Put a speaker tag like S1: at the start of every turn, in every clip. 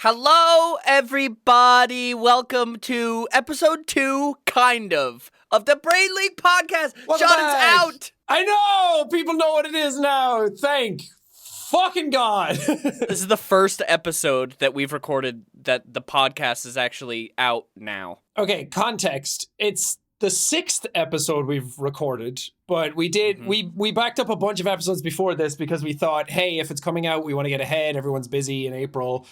S1: Hello, everybody. Welcome to episode 2, of the Brain League podcast.
S2: Welcome
S1: Sean,
S2: back.
S1: it's out.
S2: I know! People know what it is now. Thank fucking God.
S1: This is the first episode that we've recorded that the podcast is actually out now.
S2: Okay, context. It's the 6th episode we've recorded, but we did we backed up a bunch of episodes before this because we thought, hey, if it's coming out, we want to get ahead. Everyone's busy in April.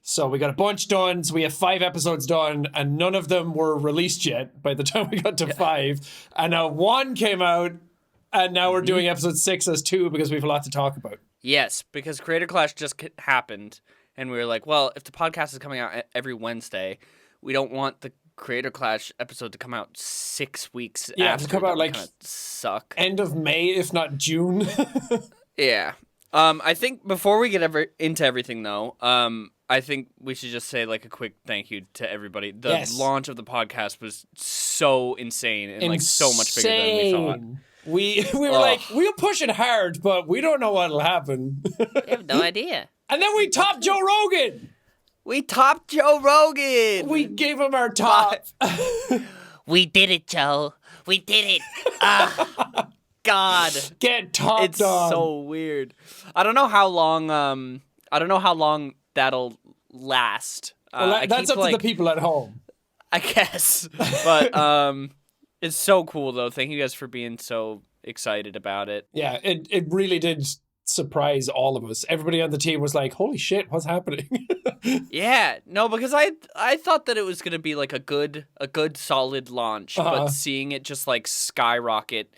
S2: So we got a bunch done. So we have 5 episodes done, and none of them were released yet by the time we got to 5. And now 1 came out, and now we're doing episode 6 as 2 because we have a lot to talk about.
S1: Yes, because Creator Clash just happened, and we were like, well, if the podcast is coming out every Wednesday, we don't want the Creator Clash episode to come out 6 weeks after.
S2: To come out like
S1: suck.
S2: End of May, if not June.
S1: Yeah. I think before we get into everything, though, I think we should just say like a quick thank you to everybody. The launch of the podcast was so insane and like so much bigger than we thought.
S2: We were like, we'll push it hard, but we don't know what'll happen.
S1: We have no idea.
S2: And then we topped Joe Rogan.
S1: We topped Joe Rogan.
S2: We gave him our top.
S1: We did it, Joe. We did it. God.
S2: Get topped
S1: It's
S2: on.
S1: so weird. I don't know how long that'll last.
S2: Well, that's up to the people at home.
S1: I guess. But it's so cool though. Thank you guys for being so excited about it.
S2: Yeah, it really did surprise all of us. Everybody on the team was like, holy shit, what's happening?
S1: Yeah. No, because I thought that it was gonna be like a good solid launch, but seeing it just like skyrocket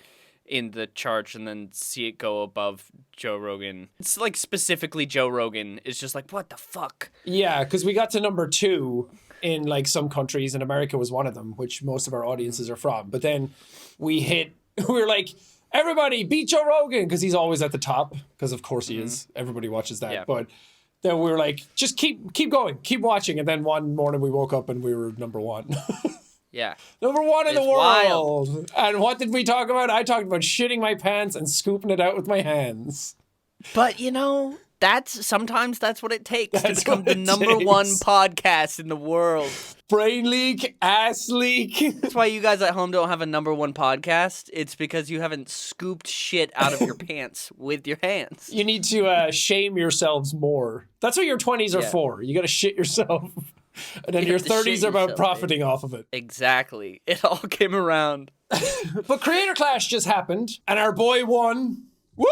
S1: in the charts and then see it go above Joe Rogan. It's like specifically Joe Rogan is just like, what the fuck?
S2: Yeah, because we got to number 2 in like some countries, and America was one of them, which most of our audiences are from. But then we were like, everybody beat Joe Rogan, because he's always at the top, because of course he is. Everybody watches that. Yeah. But then we were like, just keep going, keep watching. And then one morning we woke up and we were number 1.
S1: Yeah.
S2: Number 1 in the world.
S1: Wild.
S2: And what did we talk about? I talked about shitting my pants and scooping it out with my hands.
S1: But sometimes that's what it takes to become the number 1 podcast in the world.
S2: Brain leak, ass leak.
S1: That's why you guys at home don't have a number 1 podcast. It's because you haven't scooped shit out of your pants with your hands.
S2: You need to shame yourselves more. That's what your 20s are for. You got to shit yourself. And then your 30s are about profiting off of it.
S1: Exactly. It all came around.
S2: But Creator Clash just happened, and our boy won. Woo!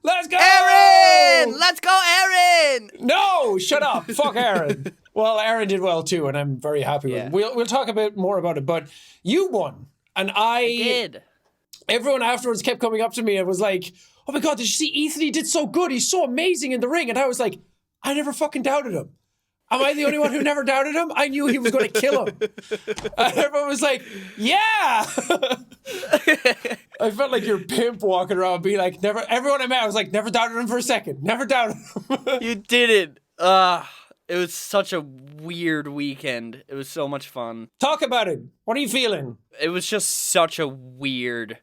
S2: Let's go!
S1: Aaron! Let's go, Aaron!
S2: No! Shut up. Fuck Aaron. Well, Aaron did well too, and I'm very happy with him. We'll talk a bit more about it, but you won. And I
S1: did. Everyone
S2: afterwards kept coming up to me and was like, oh my God, did you see Ethan? He did so good. He's so amazing in the ring. And I was like, I never fucking doubted him. Am I the only one who never doubted him? I knew he was going to kill him. And everyone was like, yeah. I felt like your pimp walking around being like, never. Everyone I met, I was like, never doubted him for a second. Never doubted him.
S1: You did it. It was such a weird weekend. It was so much fun.
S2: Talk about it. What are you feeling?
S1: It was just such a weird,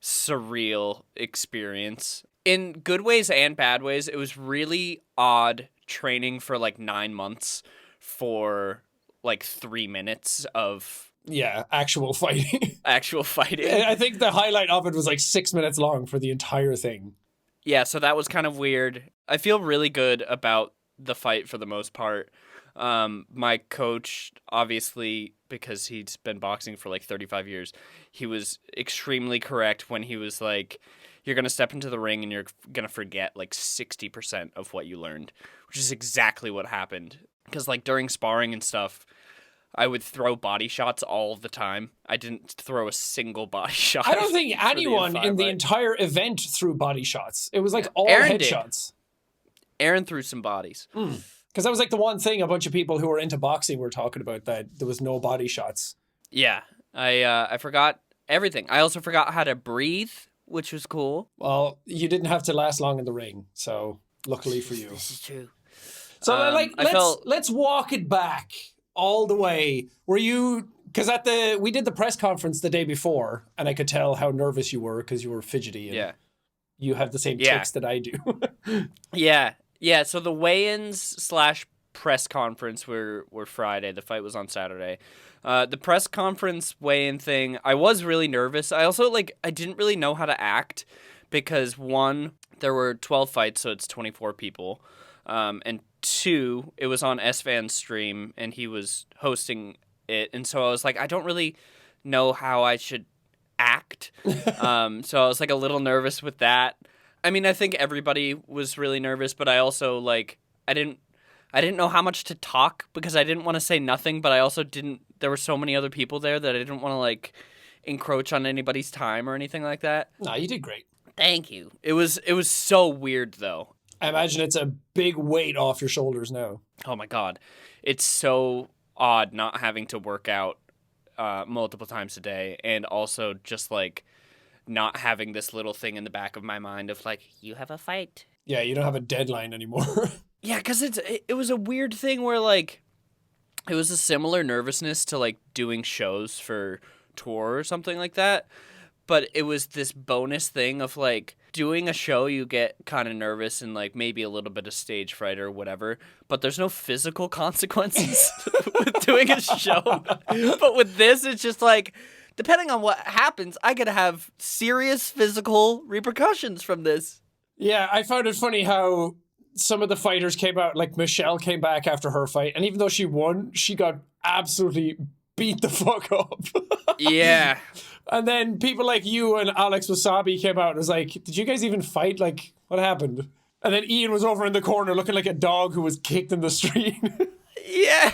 S1: surreal experience. In good ways and bad ways, it was really odd training for like 9 months for like 3 minutes of
S2: actual fighting.
S1: I
S2: think the highlight of it was like 6 minutes long for the entire thing.
S1: Yeah, so that was kind of weird. I feel really good about the fight for the most part. My coach, obviously, because he's been boxing for like 35 years, he was extremely correct when he was like, you're going to step into the ring and you're going to forget like 60% of what you learned, which is exactly what happened. Because like during sparring and stuff, I would throw body shots all the time. I didn't throw a single body shot.
S2: I don't think anyone in the entire event threw body shots. It was like all headshots.
S1: Aaron threw some bodies.
S2: Because that was like the one thing a bunch of people who were into boxing were talking about, that there was no body shots.
S1: Yeah. I forgot everything. I also forgot how to breathe, which was cool.
S2: Well, you didn't have to last long in the ring, so luckily for you.
S1: This is true.
S2: So let's walk it back all the way. Were you, because we did the press conference the day before, and I could tell how nervous you were because you were fidgety. And you have the same tics that I do.
S1: Yeah. So the weigh-ins / press conference were Friday. The fight was on Saturday. The press conference weigh-in thing, I was really nervous. I also, I didn't really know how to act because, one, there were 12 fights, so it's 24 people. And two, it was on S-Van's stream, and he was hosting it. And so I was like, I don't really know how I should act. So I was, a little nervous with that. I mean, I think everybody was really nervous, but I also, I didn't know how much to talk because I didn't want to say nothing, but I also didn't. There were so many other people there that I didn't want to encroach on anybody's time or anything like that.
S2: No, you did great.
S1: Thank you. It was so weird though.
S2: I imagine it's a big weight off your shoulders now.
S1: Oh my God, it's so odd not having to work out multiple times a day, and also just not having this little thing in the back of my mind of you have a fight.
S2: Yeah, you don't have a deadline anymore.
S1: Yeah, because it was a weird thing where it was a similar nervousness to doing shows for tour or something like that, but it was this bonus thing of doing a show. You get kind of nervous and maybe a little bit of stage fright or whatever, but there's no physical consequences with doing a show. But with this, it's just depending on what happens, I could have serious physical repercussions from this.
S2: Yeah, I found it funny how some of the fighters came out, Michelle came back after her fight, and even though she won, she got absolutely beat the fuck up.
S1: Yeah.
S2: And then people like you and Alex Wasabi came out and was like, did you guys even fight? What happened? And then Ian was over in the corner looking like a dog who was kicked in the street.
S1: Yeah.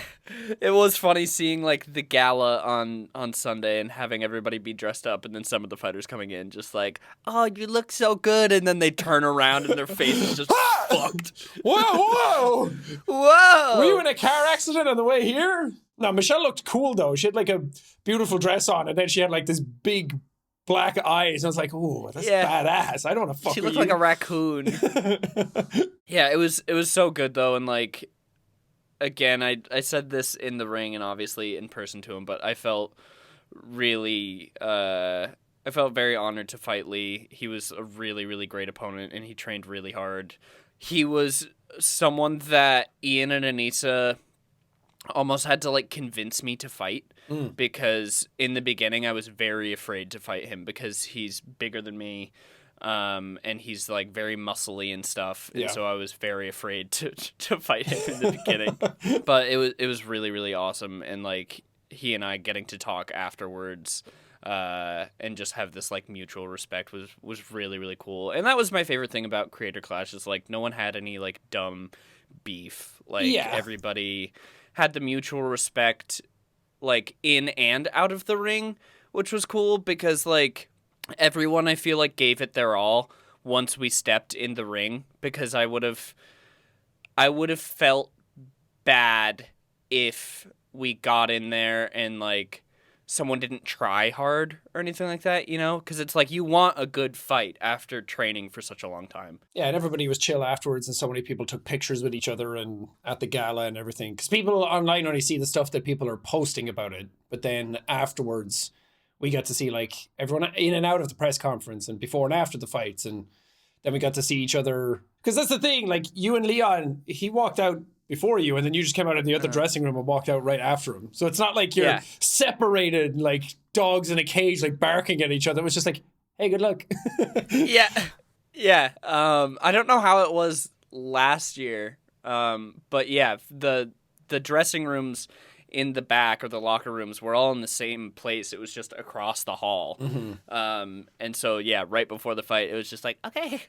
S1: It was funny seeing the gala on Sunday and having everybody be dressed up, and then some of the fighters coming in just oh, you look so good, and then they turn around and their face is just fucked.
S2: Whoa!
S1: Whoa!
S2: Were you in a car accident on the way here? No, Michelle looked cool though. She had a beautiful dress on, and then she had this big black eyes. I was like, ooh, that's badass. I don't want to fuck with you.
S1: She looked like a raccoon. Yeah, it was so good though, and again, I said this in the ring and obviously in person to him, but I felt really, I felt very honored to fight Lee. He was a really, really great opponent, and he trained really hard. He was someone that Ian and Anissa almost had to convince me to fight, because in the beginning I was very afraid to fight him because he's bigger than me. And he's very muscly and stuff, and so I was very afraid to fight him in the beginning. But it was really, really awesome, and he and I getting to talk afterwards, and just have this mutual respect was really, really cool. And that was my favorite thing about Creator Clash is no one had any dumb beef. Everybody had the mutual respect in and out of the ring, which was cool because everyone, I feel gave it their all once we stepped in the ring, because I would have felt bad if we got in there and someone didn't try hard or anything like that, because it's you want a good fight after training for such a long time.
S2: Yeah, and everybody was chill afterwards, and so many people took pictures with each other and at the gala and everything, because people online only see the stuff that people are posting about it, but then afterwards we got to see everyone in and out of the press conference and before and after the fights, and then we got to see each other, because that's the thing, you and Leon, he walked out before you, and then you just came out of the other dressing room and walked out right after him. So it's not you're separated dogs in a cage barking at each other. It was just hey, good luck.
S1: Yeah. I don't know how it was last year, but yeah, the dressing rooms in the back, or the locker rooms, were all in the same place. It was just across the hall. Mm-hmm. And so, yeah, right before the fight, it was just okay,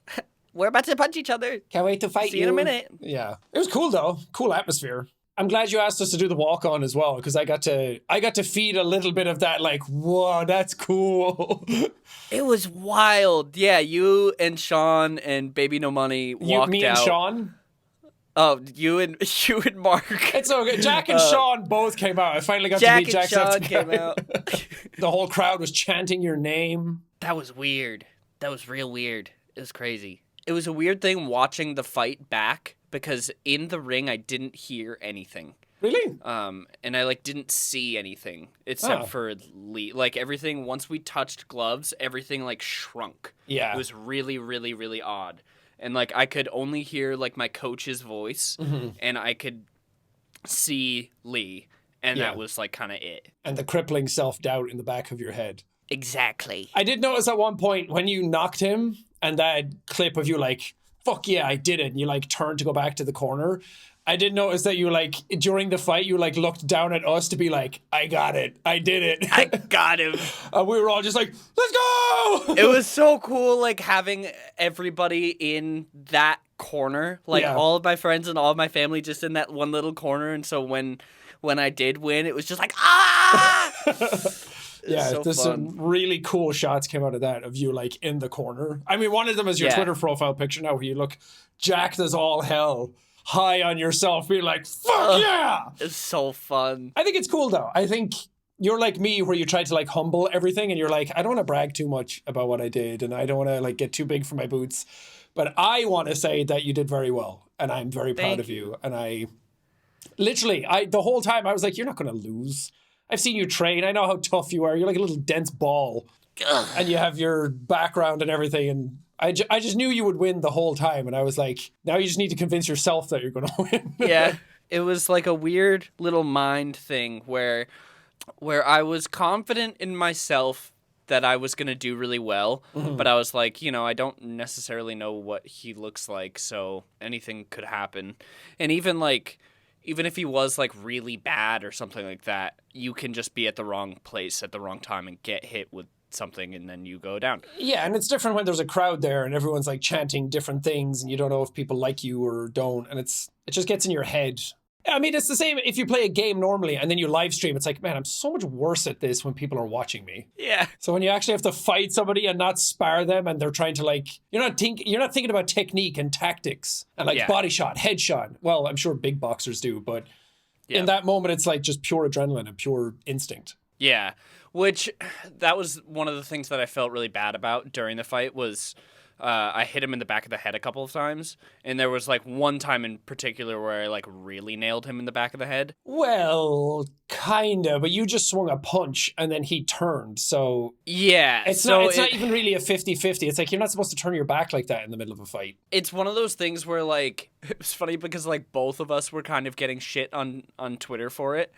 S1: we're about to punch each other.
S2: Can't wait to fight
S1: See you in a minute.
S2: Yeah. It was cool, though. Cool atmosphere. I'm glad you asked us to do the walk-on as well, because I got to feed a little bit of that, whoa, that's cool.
S1: It was wild. Yeah, you and Sean and Baby No Money walked
S2: me
S1: out.
S2: And Sean?
S1: Oh, you and Mark.
S2: It's okay. Jack and Sean both came out. I finally got to meet Jack.
S1: Jack and Sean came out.
S2: The whole crowd was chanting your name.
S1: That was weird. That was real weird. It was crazy. It was a weird thing watching the fight back, because in the ring I didn't hear anything.
S2: Really?
S1: And I didn't see anything except for Lee. Everything, once we touched gloves, everything shrunk.
S2: Yeah.
S1: It was really, really, really odd. And I could only hear my coach's voice, mm-hmm. and I could see Lee, and
S2: Yeah.
S1: that was like kind of it.
S2: And the crippling self-doubt in the back of your head.
S1: Exactly.
S2: I did notice at one point when you knocked him and that clip of you like, fuck yeah, I did it. And you like turned to go back to the corner. I did notice that you like, during the fight, you like looked down at us to be like, I got it. I did it.
S1: I got him.
S2: And we were all just like, let's go.
S1: It was so cool, like having everybody in that corner, like
S2: Yeah.
S1: all of my friends and all of my family just in that one little corner. And so when I did win, it was just like, ah!
S2: Yeah,
S1: so
S2: there's
S1: fun.
S2: some really cool shots came out of that of you like in the corner. I mean, one of them is your
S1: Yeah.
S2: Twitter profile picture now where you look jacked as all hell, high on yourself, being like, fuck yeah!
S1: It's so fun.
S2: I think it's cool though. I think you're like me where you try to like humble everything and you're like, I don't want to brag too much about what I did and I don't want to like get too big for my boots. But I want to say that you did very well and I'm very proud
S1: Thank
S2: of you. And I literally, the whole time I was like, you're not going to lose. I've seen you train. I know how tough you are. You're like a little dense ball
S1: Ugh.
S2: and you have your background and everything. And I just knew you would win the whole time. And I was like, now you just need to convince yourself that you're going to win.
S1: Yeah. It was like a weird little mind thing where I was confident in myself that I was going to do really well, but I was like, I don't necessarily know what he looks like, so anything could happen. And even if he was like really bad or something like that, you can just be at the wrong place at the wrong time and get hit with something and then you go down.
S2: Yeah, and it's different when there's a crowd there and everyone's like chanting different things and you don't know if people like you or don't, and it just gets in your head. I mean, it's the same if you play a game normally and then you live stream. It's like, man, I'm so much worse at this when people are watching me.
S1: Yeah.
S2: So when you actually have to fight somebody and not spar them and they're trying to like, you're not thinking about technique and tactics and like
S1: Yeah.
S2: body shot, head shot. Well, I'm sure big boxers do, but
S1: Yeah.
S2: in that moment, it's like just pure adrenaline and pure instinct.
S1: Yeah, which that was one of the things that I felt really bad about during the fight was I hit him in the back of the head a couple of times, and there was like one time in particular where I like really nailed him in the back of the head.
S2: Well, kinda, but you just swung a punch and then he turned. So
S1: Yeah,
S2: it's not even really a 50-50. It's like you're not supposed to turn your back like that in the middle of a fight.
S1: it's one of those things where like it was funny because like both of us were kind of getting shit on Twitter for it.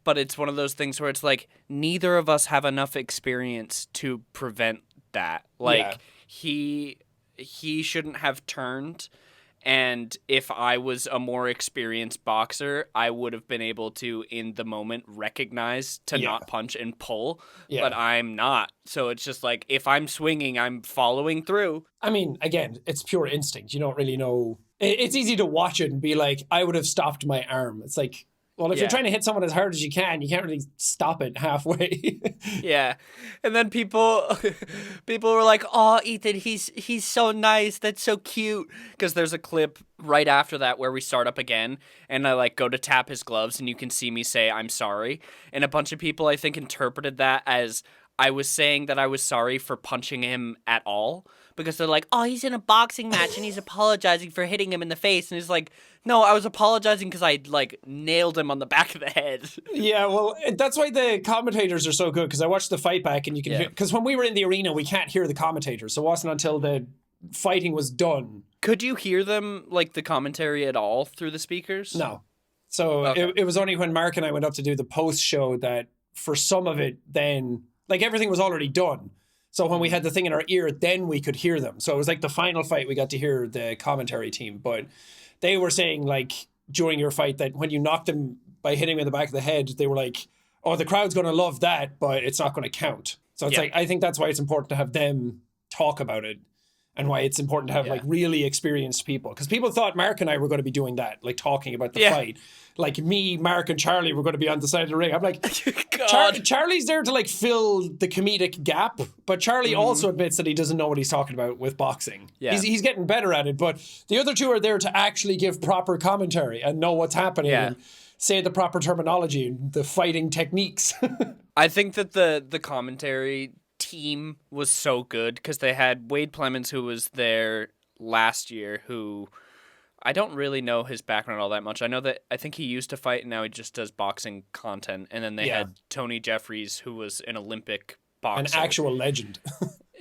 S1: But it's one of those things where it's like neither of us have enough experience to prevent that. Like
S2: Yeah.
S1: he shouldn't have turned, and if I was a more experienced boxer, I would have been able to in the moment recognize to
S2: Yeah.
S1: not punch and pull,
S2: Yeah.
S1: but I'm not. So it's just like if I'm swinging, I'm following through.
S2: I mean, again, it's pure instinct. You don't really know. It's easy to watch it and be like, I would have stopped my arm. It's like, well, if
S1: Yeah.
S2: you're trying to hit someone as hard as you can't really stop it halfway.
S1: Yeah. And then people were like, "Oh, Ethan, he's so nice. That's so cute." Because there's a clip right after that where we start up again and I like go to tap his gloves and you can see me say I'm sorry. And a bunch of people I think interpreted that as I was saying that I was sorry for punching him at all. Because they're like, oh, he's in a boxing match and he's apologizing for hitting him in the face. And he's like, no, I was apologizing because I, like, nailed him on the back of the head.
S2: Yeah, well, that's why the commentators are so good, because I watched the fight back and you can
S1: Yeah.
S2: hear, because when we were in the arena, we can't hear the commentators. So it wasn't until the fighting was done.
S1: Could you hear them, like, the commentary at all through the speakers?
S2: No. So
S1: Okay.
S2: it was only when Mark and I went up to do the post show that for some of it, then, like, everything was already done. So when we had the thing in our ear, then we could hear them. So it was like the final fight, we got to hear the commentary team. But they were saying, like, during your fight that when you knocked him by hitting him in the back of the head, they were like, oh, the crowd's going to love that, but it's not going to count. So it's
S1: Yeah.
S2: like, I think that's why it's important to have them talk about it and why it's important to have, like, really experienced people. Because people thought Mark and I were going to be doing that, like, talking about the
S1: Yeah.
S2: fight. Like, me, Mark, and Charlie were going to be on the side of the ring. I'm like,
S1: God.
S2: Charlie's there to like fill the comedic gap, but Charlie also admits that he doesn't know what he's talking about with boxing.
S1: Yeah.
S2: He's getting better at it, but the other two are there to actually give proper commentary and know what's happening
S1: Yeah.
S2: and say the proper terminology and the fighting techniques.
S1: I think that the commentary team was so good because they had Wade Plemons, who was there last year, who I don't really know his background all that much. I think he used to fight and now he just does boxing content. And then they
S2: Yeah.
S1: had Tony Jeffries, who was an Olympic
S2: An
S1: boxer.
S2: actual legend.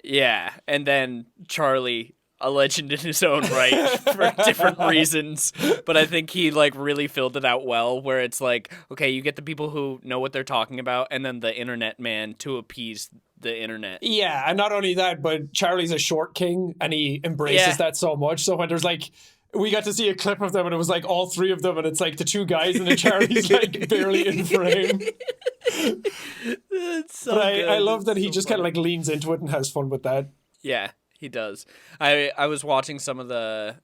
S1: Yeah. And then Charlie, a legend in his own right for different reasons. But I think he like really filled it out well, where it's like, okay, you get the people who know what they're talking about, and then the internet man to appease the internet.
S2: Yeah, and not only that, but Charlie's a short king, and he embraces that so much. So when there's like, we got to see a clip of them, and it was like all three of them, and it's like the two guys, and then Charlie's like barely in frame.
S1: It's so
S2: But
S1: good.
S2: I love that he
S1: so
S2: just kind of like leans into it and has fun with that.
S1: Yeah, he does. I was watching some of the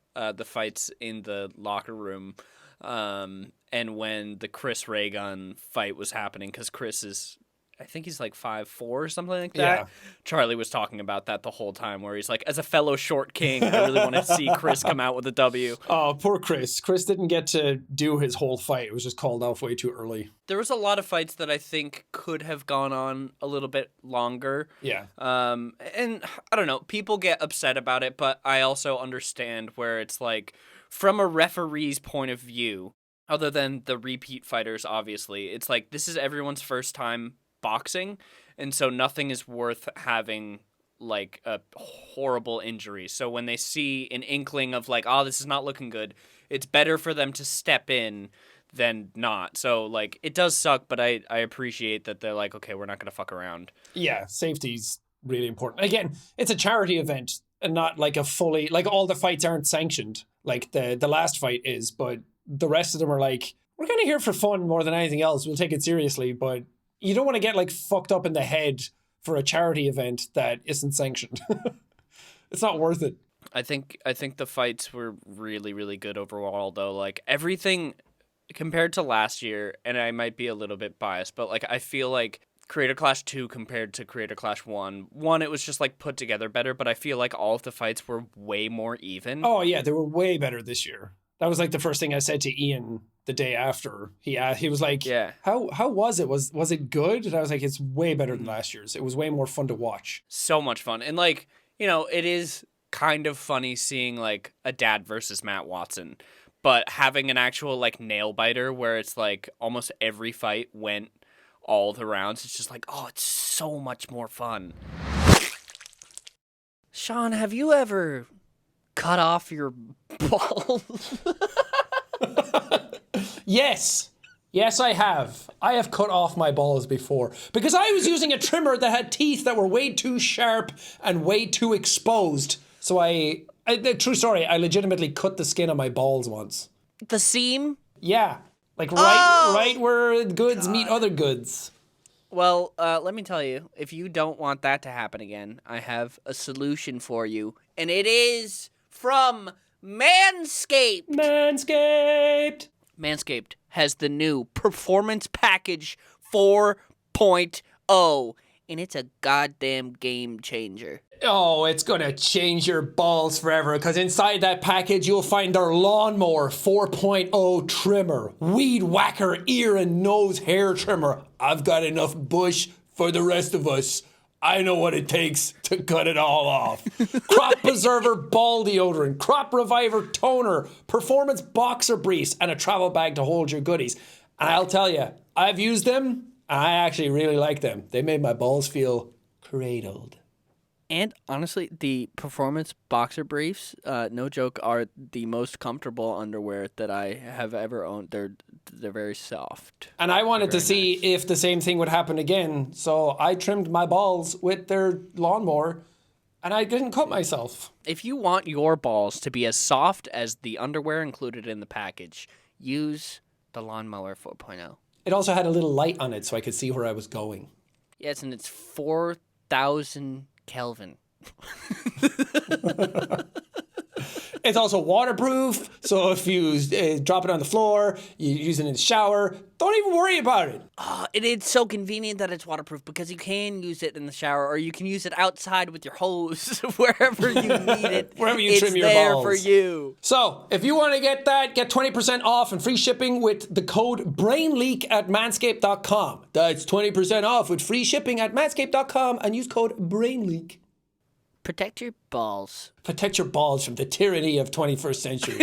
S1: fights in the locker room, and when the Chris Ray Gun fight was happening, because Chris is, I think he's like 5'4" or something like that.
S2: Yeah.
S1: Charlie was talking about that the whole time, where he's like, as a fellow short king, I really want to see Chris come out with a W.
S2: Oh, poor Chris. Chris didn't get to do his whole fight. It was just called off way too early.
S1: There was a lot of fights that I think could have gone on a little bit longer.
S2: Yeah.
S1: And I don't know, people get upset about it, but I also understand where it's like, from a referee's point of view, other than the repeat fighters, obviously, it's like, this is everyone's first time boxing, and so nothing is worth having like a horrible injury. So when they see an inkling of like, oh, this is not looking good, it's better for them to step in than not. So like, it does suck, but I appreciate that they're like, okay, we're not gonna fuck around.
S2: Yeah, safety's really important. Again, it's a charity event and not like a fully, like all the fights aren't sanctioned like the last fight is, but the rest of them are like, we're kind of here for fun more than anything else. We'll take it seriously, but you don't want to get like fucked up in the head for a charity event that isn't sanctioned. It's not worth it.
S1: I think the fights were really, really good overall, though. Like, everything compared to last year, and I might be a little bit biased, but like, I feel like Creator Clash 2 compared to Creator Clash 1, it was just like put together better, but I feel like all of the fights were way more even.
S2: Oh yeah, they were way better this year. That was like the first thing I said to Ian the day after. He was like,
S1: Yeah.
S2: How was it? Was it good? And I was like, it's way better than last year's. It was way more fun to watch.
S1: So much fun. And like, you know, it is kind of funny seeing like a dad versus Matt Watson, but having an actual like nail biter where it's like almost every fight went all the rounds, it's just like, oh, it's so much more fun. Sean, have you ever cut off your balls?
S2: Yes. Yes, I have. I have cut off my balls before because I was using a trimmer that had teeth that were way too sharp and way too exposed. So true story, I legitimately cut the skin on my balls once.
S1: The seam?
S2: Yeah. Like right where goods meet other goods.
S1: Well, let me tell you, if you don't want that to happen again, I have a solution for you, and it is from Manscaped. Manscaped has the new Performance Package 4.0, and it's a goddamn game changer.
S2: Oh, it's going to change your balls forever because inside that package you'll find their Lawnmower 4.0 trimmer, Weed Whacker ear and nose hair trimmer. I've got enough bush for the rest of us. I know what it takes to cut it all off. Crop Preserver Ball Deodorant, Crop Reviver Toner, Performance Boxer Briefs, and a travel bag to hold your goodies. And I'll tell you, I've used them, and I actually really like them. They made my balls feel cradled.
S1: And honestly, the Performance Boxer Briefs, no joke, are the most comfortable underwear that I have ever owned. They're very soft.
S2: And I wanted to see if the same thing would happen again, so I trimmed my balls with their lawnmower, and I didn't cut myself.
S1: If you want your balls to be as soft as the underwear included in the package, use the Lawnmower 4.0.
S2: It also had a little light on it so I could see where I was going.
S1: Yes, and it's 4,000 Kelvin.
S2: It's also waterproof, so if you drop it on the floor, you use it in the shower, don't even worry about it.
S1: It's so convenient that it's waterproof because you can use it in the shower or you can use it outside with your hose wherever you need it.
S2: Wherever you trim your balls.
S1: It's there for you.
S2: So, if you want to get that, get 20% off and free shipping with the code BRAINLEAK at manscaped.com. That's 20% off with free shipping at manscaped.com and use code BRAINLEAK.
S1: Protect your balls.
S2: Protect your balls from the tyranny of 21st century.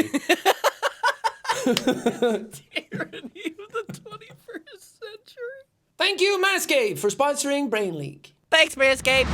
S1: Tyranny of the 21st century.
S2: Thank you, Manscaped, for sponsoring Brain Leak.
S1: Thanks, Manscaped.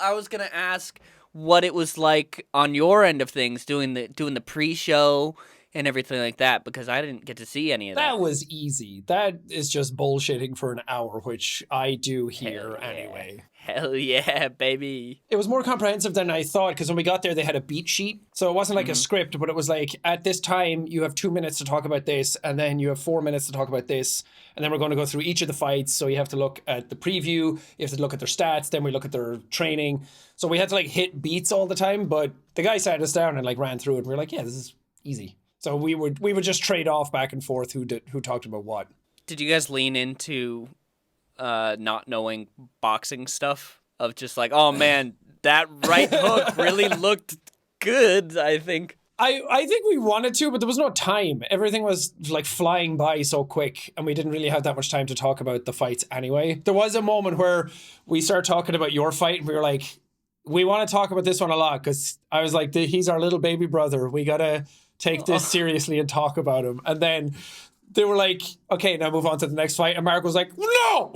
S1: I was going to ask, what it was like on your end of things, doing the pre-show and everything like that, because I didn't get to see any of that.
S2: That was easy. That is just bullshitting for an hour, which I do here anyway.
S1: Hell yeah, baby.
S2: It was more comprehensive than I thought, because when we got there, they had a beat sheet. So it wasn't like a script, but it was like, at this time, you have 2 minutes to talk about this, and then you have 4 minutes to talk about this, and then we're going to go through each of the fights. So you have to look at the preview, you have to look at their stats, then we look at their training. So we had to like hit beats all the time, but the guy sat us down and like ran through it, and we were like, yeah, this is easy. So we would just trade off back and forth who talked about what.
S1: Did you guys lean into not knowing boxing stuff? Of just like, oh man, that right hook really looked good, I think.
S2: I think we wanted to, but there was no time. Everything was like flying by so quick, and we didn't really have that much time to talk about the fights anyway. There was a moment where we started talking about your fight, and we were like, we want to talk about this one a lot, because I was like, he's our little baby brother. We got to take this seriously and talk about him. And then they were like, okay, now move on to the next fight. And Mark was like, no,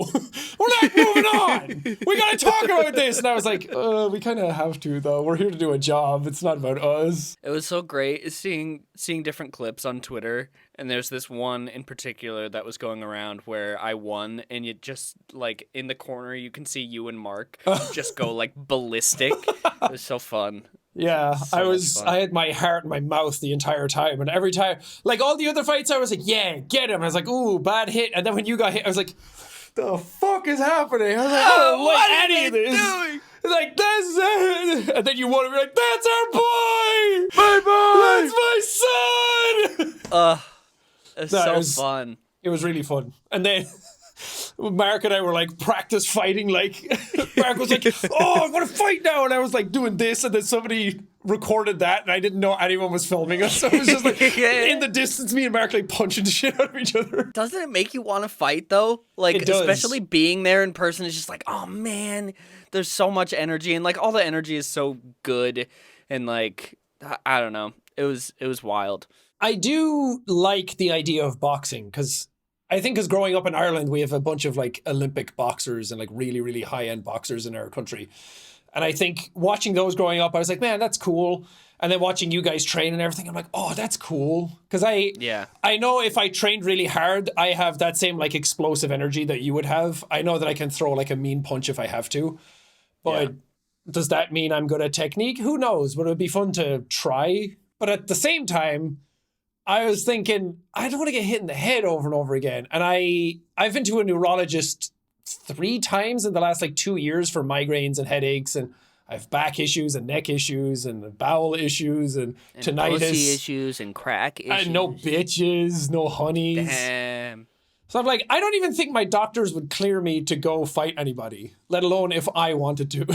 S2: we're not moving on. We got to talk about this. And I was like, we kind of have to, though. We're here to do a job. It's not about us.
S1: It was so great seeing different clips on Twitter. And there's this one in particular that was going around where I won. And you just, like, in the corner, you can see you and Mark just go, like, ballistic. It was so fun.
S2: Yeah, I had my heart in my mouth the entire time. And every time, like all the other fights, I was like, yeah, get him. I was like, ooh, bad hit. And then when you got hit, I was like, the fuck is happening? I was like, I don't like any of this. Doing? Like, that's it. And then you want to be like, that's our boy. That's my son.
S1: It's so fun.
S2: It was really fun. And then Mark and I were like practice fighting. Like Mark was like, "Oh, I want to fight now," and I was like doing this, and then somebody recorded that, and I didn't know anyone was filming us. So it was just like in the distance, me and Mark like punching the shit out of each other.
S1: Doesn't it make you want to fight though? Like especially being there in person is just like, oh man, there's so much energy, and like all the energy is so good, and like I don't know, it was wild.
S2: I do like the idea of boxing because I think, because growing up in Ireland, we have a bunch of like Olympic boxers and like really, really high end boxers in our country. And I think watching those growing up, I was like, man, that's cool. And then watching you guys train and everything, I'm like, oh, that's cool. Because I know if I trained really hard, I have that same like explosive energy that you would have. I know that I can throw like a mean punch if I have to. But does that mean I'm good at technique? Who knows? But it would be fun to try. But at the same time, I was thinking, I don't want to get hit in the head over and over again. And I've been to a neurologist 3 times in the last like 2 years for migraines and headaches. And I have back issues and neck issues and bowel issues and tinnitus.
S1: Pussy issues and crack issues.
S2: And no bitches, no honeys.
S1: Damn.
S2: So I'm like, I don't even think my doctors would clear me to go fight anybody, let alone if I wanted to.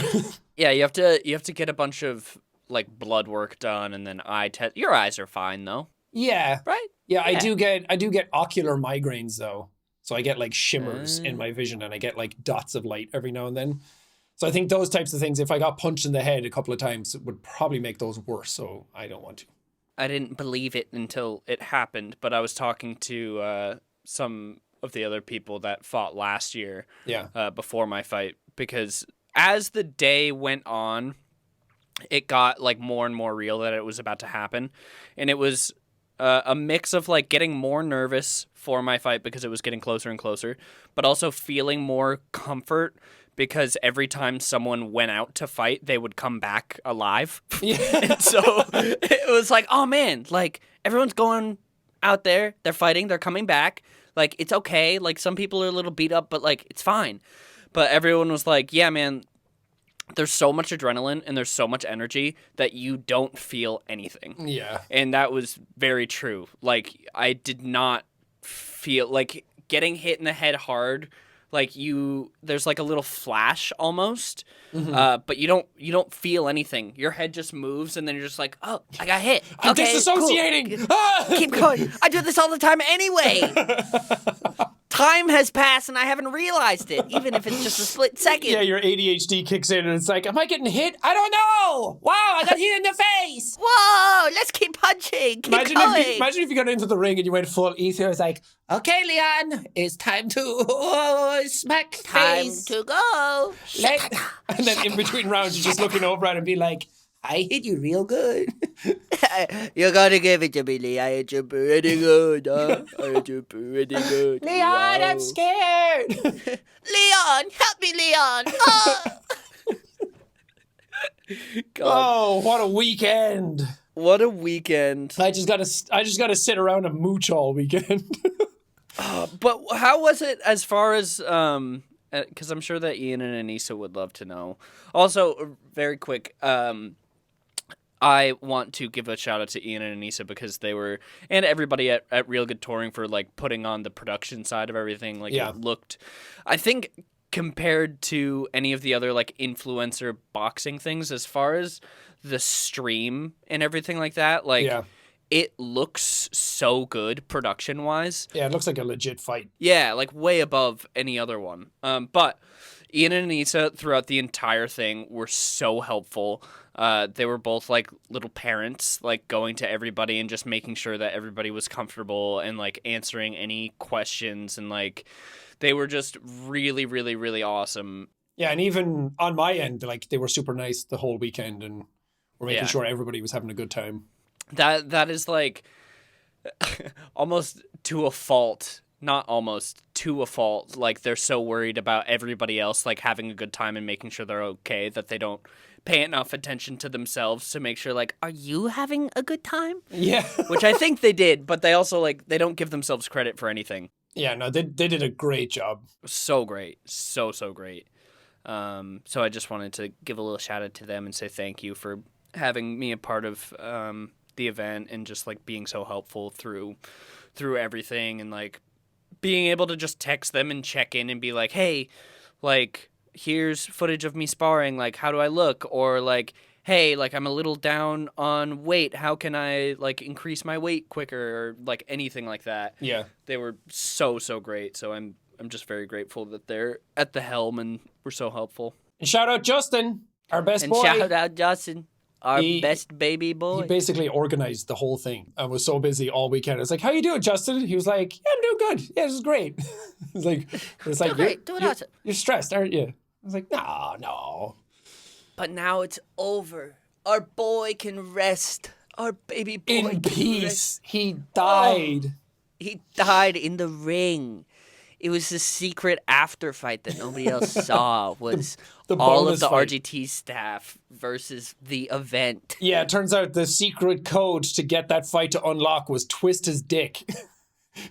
S1: Yeah, you have to get a bunch of like blood work done and then eye test. Your eyes are fine though.
S2: Yeah.
S1: Right?
S2: Yeah, I do get ocular migraines though. So I get like shimmers in my vision and I get like dots of light every now and then. So I think those types of things, if I got punched in the head a couple of times, it would probably make those worse. So I don't want to.
S1: I didn't believe it until it happened, but I was talking to some of the other people that fought last year before my fight, because as the day went on, it got like more and more real that it was about to happen. And it was a mix of like getting more nervous for my fight because it was getting closer and closer, but also feeling more comfort because every time someone went out to fight, they would come back alive. Yeah. And so it was like, oh man, like everyone's going out there, they're fighting, they're coming back. Like, it's okay. Like, some people are a little beat up, but like, it's fine. But everyone was like, yeah, man, there's so much adrenaline and there's so much energy that you don't feel anything.
S2: Yeah.
S1: And that was very true. Like, I did not feel like getting hit in the head hard. Like there's like a little flash almost, but you don't feel anything. Your head just moves, and then you're just like, oh, I got hit.
S2: I'm disassociating.
S1: Cool. Keep going. I do this all the time anyway. time has passed and I haven't realized it, even if it's just a split second.
S2: Yeah, your ADHD kicks in and it's like, am I getting hit? I don't know. Wow, I got hit in the face.
S1: Whoa, let's keep punching. Keep going.
S2: Imagine if you got into the ring and you went full Ether. It's like, okay, Leon, it's time to smack
S1: Time
S2: face.
S1: to go.
S2: And then in between rounds, you're just looking over at him and be like, I hit you real good.
S1: You gotta give it to me, Lee. I hit you pretty good. I hit you pretty good.
S2: Leon, I'm scared.
S1: Leon, help me, Leon. Oh. God.
S2: Oh, what a weekend.
S1: What a weekend.
S2: I just gotta sit around and mooch all weekend.
S1: But how was it as far as because I'm sure that Ian and Anissa would love to know. Also, very quick, I want to give a shout out to Ian and Anissa because they were, and everybody at Real Good Touring for like putting on the production side of everything. Like
S2: Yeah.
S1: it looked, I think compared to any of the other like influencer boxing things, as far as the stream and everything like that, like
S2: Yeah.
S1: it looks so good production wise.
S2: Yeah, it looks like a legit fight.
S1: Yeah, like way above any other one. But Ian and Anissa throughout the entire thing were so helpful. They were both like little parents, like going to everybody and just making sure that everybody was comfortable and like answering any questions. And like they were just really, really, really awesome.
S2: Yeah, and even on my end, like they were super nice the whole weekend and were making
S1: Yeah.
S2: sure everybody was having a good time.
S1: That is like almost to a fault. Not almost, to a fault. Like they're so worried about everybody else like having a good time and making sure they're okay that they don't pay enough attention to themselves to make sure like, are you having a good time?
S2: Yeah.
S1: Which I think they did, but they also like they don't give themselves credit for anything.
S2: Yeah, no, they did a great job.
S1: So great. So great. So I just wanted to give a little shout out to them and say thank you for having me a part of the event and just like being so helpful through everything and like being able to just text them and check in and be like, hey, like here's footage of me sparring, like how do I look? Or like, hey, like I'm a little down on weight, how can I like increase my weight quicker, or like anything like that.
S2: Yeah.
S1: They were so great. So I'm just very grateful that they're at the helm and were so helpful.
S2: And shout out Justin, our best
S1: And
S2: boy.
S1: shout out Justin, our
S2: He-
S1: best baby boy.
S2: He basically organized the whole thing. I was so busy all weekend. It's like, how you doing, Justin? He was like, yeah, I'm doing good. Yeah, this is great. It's like,
S1: Great, doing awesome.
S2: you're stressed, aren't you? I was like, no.
S1: But now it's over. Our boy can rest. Our baby boy
S2: In
S1: can
S2: peace.
S1: rest.
S2: He died.
S1: He died in the ring. It was a secret after fight that nobody else saw. Was
S2: the
S1: all
S2: bonus
S1: of the
S2: fight.
S1: RGT staff versus the event.
S2: Yeah, it turns out the secret code to get that fight to unlock was twist his dick.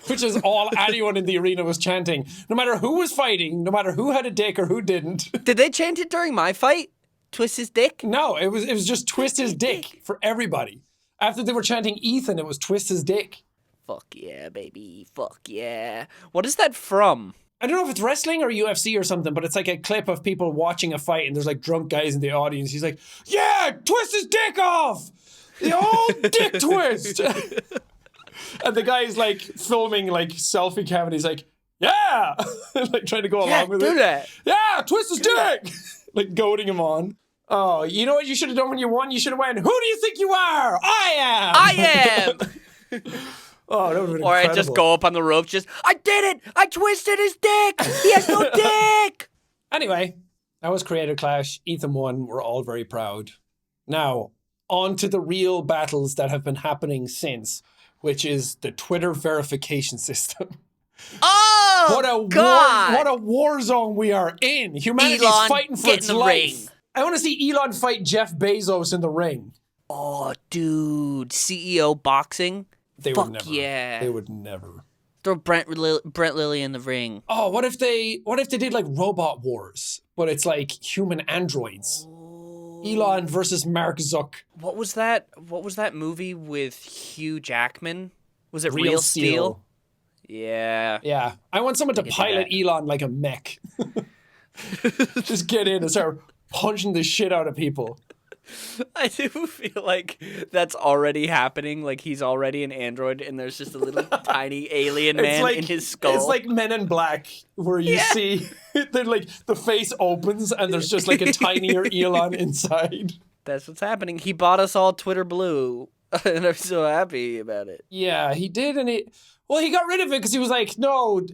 S2: Which is all anyone in the arena was chanting. No matter who was fighting, no matter who had a dick or who didn't.
S1: Did they chant it during my fight? Twist his dick?
S2: No, it was just twist his dick for everybody. After they were chanting Ethan, it was twist his dick.
S1: Fuck yeah, baby. Fuck yeah. What is that from?
S2: I don't know if it's wrestling or UFC or something, but it's like a clip of people watching a fight and there's like drunk guys in the audience. He's like, yeah, twist his dick off! The old dick twist! And the guy's like filming like selfie cam and he's like, yeah! Like trying to go along with
S1: do
S2: it.
S1: that.
S2: Yeah, twist his dick! Like goading him on. Oh, you know what you should have done when you won? You should have went, who do you think you are? I am!
S1: I am!
S2: Oh, that would have been
S1: Or I
S2: incredible.
S1: just go up on the ropes, just, I did it! I twisted his dick! He has no dick!
S2: Anyway, that was Creator Clash. Ethan won. We're all very proud. Now, on to the real battles that have been happening since, which is the Twitter verification system.
S1: Oh,
S2: What a war zone we are in. Humanity's
S1: Elon,
S2: fighting for
S1: get
S2: its
S1: in the
S2: life.
S1: ring.
S2: I want to see Elon fight Jeff Bezos in the ring.
S1: Oh, dude. CEO boxing?
S2: They
S1: Fuck
S2: would never.
S1: yeah.
S2: They would never.
S1: Throw Brent Lilly in the ring.
S2: Oh, what if they did like Robot Wars, but it's like human androids? Elon versus Mark Zuck.
S1: What was that? What was that movie with Hugh Jackman? Was it
S2: Real
S1: Real
S2: Steel.
S1: Steel? Yeah.
S2: Yeah, I want someone to
S1: can do
S2: pilot
S1: that.
S2: Elon like a mech. Just get in and start punching the shit out of people.
S1: I do feel like that's already happening. Like he's already an android, and there's just a little tiny alien man in his skull.
S2: It's like Men in Black, where you see that like the face opens and there's just like a tinier Elon inside.
S1: That's what's happening. He bought us all Twitter Blue, and I'm so happy about it.
S2: Yeah, he did, and he got rid of it because he was like, no,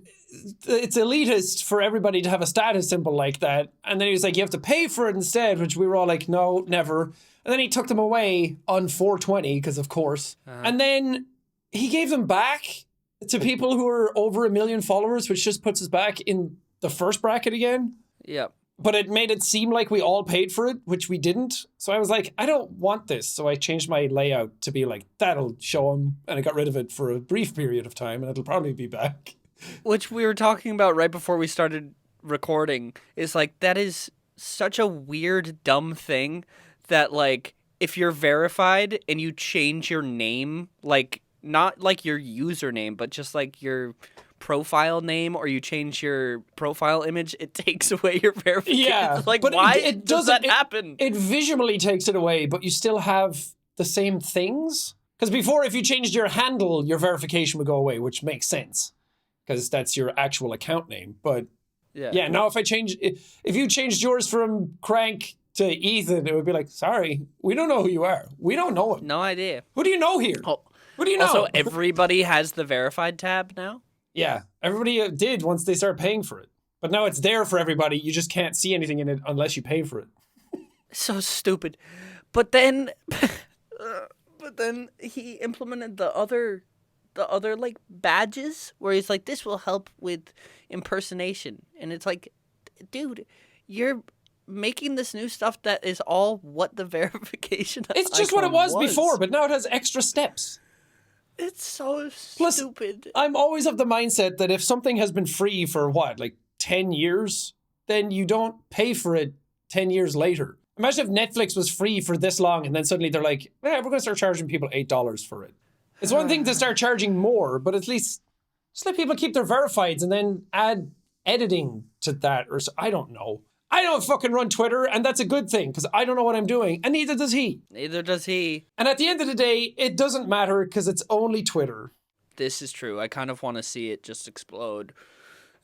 S2: it's elitist for everybody to have a status symbol like that. And then he was like, you have to pay for it instead, which we were all like, no, never. And then he took them away on 420, because of course. And then he gave them back to people who are over 1 million followers, which just puts us back in the first bracket again.
S1: Yep.
S2: But it made it seem like we all paid for it, which we didn't. So I was like, I don't want this. So I changed my layout to be like, that'll show them. And I got rid of it for a brief period of time, and it'll probably be back.
S1: Which we were talking about right before we started recording, is like, that is such a weird, dumb thing that, like, if you're verified and you change your name, like, not like your username, but just like your profile name, or you change your profile image, it takes away your verification.
S2: Yeah,
S1: like,
S2: but
S1: why
S2: it
S1: does that happen?
S2: It visually takes it away, but you still have the same things. Because before, if you changed your handle, your verification would go away, which makes sense, because that's your actual account name. But yeah, now if you changed yours from Crank to Ethan, it would be like, sorry, we don't know who you are. We don't know him.
S1: No idea.
S2: Who do you know here?
S1: Oh.
S2: Who do you know?
S1: Also, everybody has the verified tab now?
S2: Yeah, everybody did once they started paying for it. But now it's there for everybody. You just can't see anything in it unless you pay for it.
S1: So stupid. But then he implemented the other like badges where he's like, this will help with impersonation. And it's like, dude, you're making this new stuff that is all what the verification
S2: It's just what it was before, but now it has extra steps.
S1: It's so
S2: Plus,
S1: stupid.
S2: I'm always of the mindset that if something has been free for what, like 10 years, then you don't pay for it 10 years later. Imagine if Netflix was free for this long and then suddenly they're like, we're going to start charging people $8 for it. It's one thing to start charging more, but at least just let people keep their verifieds and then add editing to that. Or I don't know. I don't fucking run Twitter, and that's a good thing, because I don't know what I'm doing, and neither does he.
S1: Neither does he.
S2: And at the end of the day, it doesn't matter, because it's only Twitter.
S1: This is true. I kind of want to see it just explode,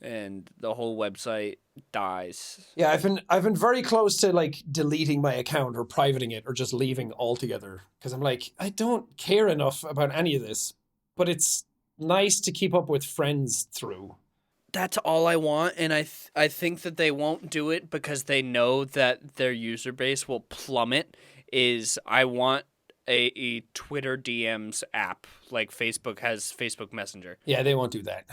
S1: and the whole website dies.
S2: Yeah, I've been very close to, like, deleting my account or privating it or just leaving altogether, because I'm like, I don't care enough about any of this, but it's nice to keep up with friends through.
S1: That's all I want, and I think that they won't do it because they know that their user base will plummet. I want a Twitter DMs app like Facebook has Facebook Messenger.
S2: Yeah, they won't do that.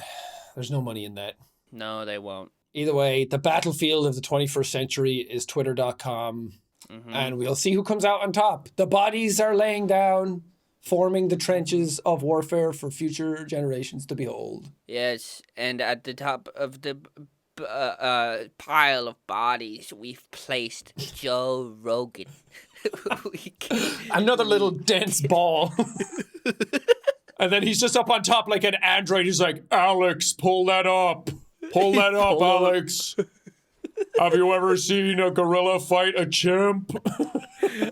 S2: There's no money in that.
S1: No, they won't.
S2: Either way, the battlefield of the 21st century is twitter.com, and we'll see who comes out on top. The bodies are laying down, forming the trenches of warfare for future generations to behold.
S1: Yes, and at the top of the pile of bodies, we've placed Joe Rogan.
S2: Another little dense ball. And then he's just up on top like an android. He's like, Alex, pull that up. Pull that up, Alex. Have you ever seen a gorilla fight a chimp?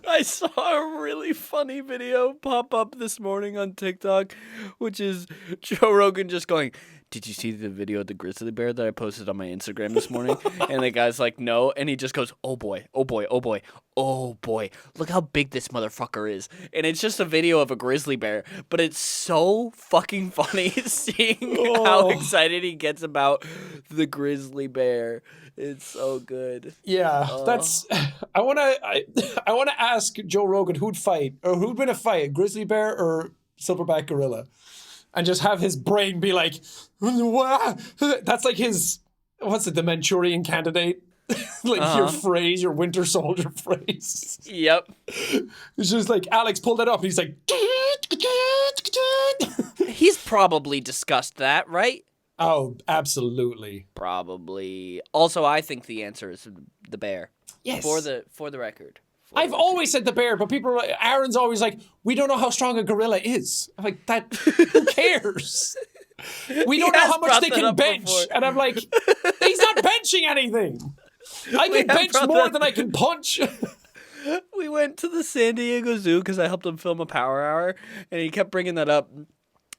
S1: I saw a really funny video pop up this morning on TikTok, which is Joe Rogan just going, did you see the video of the grizzly bear that I posted on my Instagram this morning? And the guy's like, no. And he just goes, oh boy, oh boy, oh boy, oh boy. Look how big this motherfucker is. And it's just a video of a grizzly bear. But it's so fucking funny seeing how excited he gets about the grizzly bear. It's so good.
S2: Yeah, that's. I want to ask Joe Rogan who'd fight, or who'd win a fight, a grizzly bear or silverback gorilla, and just have his brain be like, "Wah!" That's like his. What's it? The Manchurian Candidate, like your phrase, your Winter Soldier phrase.
S1: Yep.
S2: It's just like Alex pulled it up, and he's like.
S1: He's probably discussed that, right?
S2: Oh, absolutely.
S1: Probably. Also, I think the answer is the bear.
S2: Yes.
S1: For the record.
S2: I've always said the bear, but people are like, Aaron's always like, we don't know how strong a gorilla is. I'm like, that, who cares? We don't know how much they can bench. Before. And I'm like, he's not benching anything. I can bench more than I can punch.
S1: We went to the San Diego Zoo because I helped him film a Power Hour, and he kept bringing that up.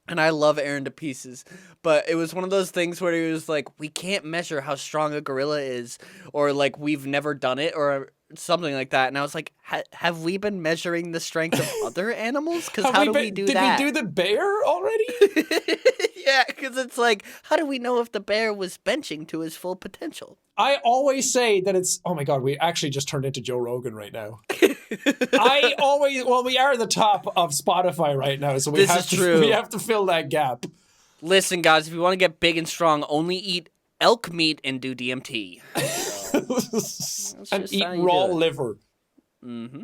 S1: And I love Aaron to pieces, but it was one of those things where he was like, we can't measure how strong a gorilla is, or like we've never done it, or something like that. And I was like, have we been measuring the strength of other animals? Because how do we do that?
S2: Did we do the bear already?
S1: Yeah, because it's like, how do we know if the bear was benching to his full potential?
S2: I always say that it's, oh my God, we actually just turned into Joe Rogan right now. We are the top of Spotify right now, so we have to fill that gap.
S1: Listen, guys, if you want to get big and strong, only eat elk meat and do DMT.
S2: And eat raw liver.
S1: Mm-hmm.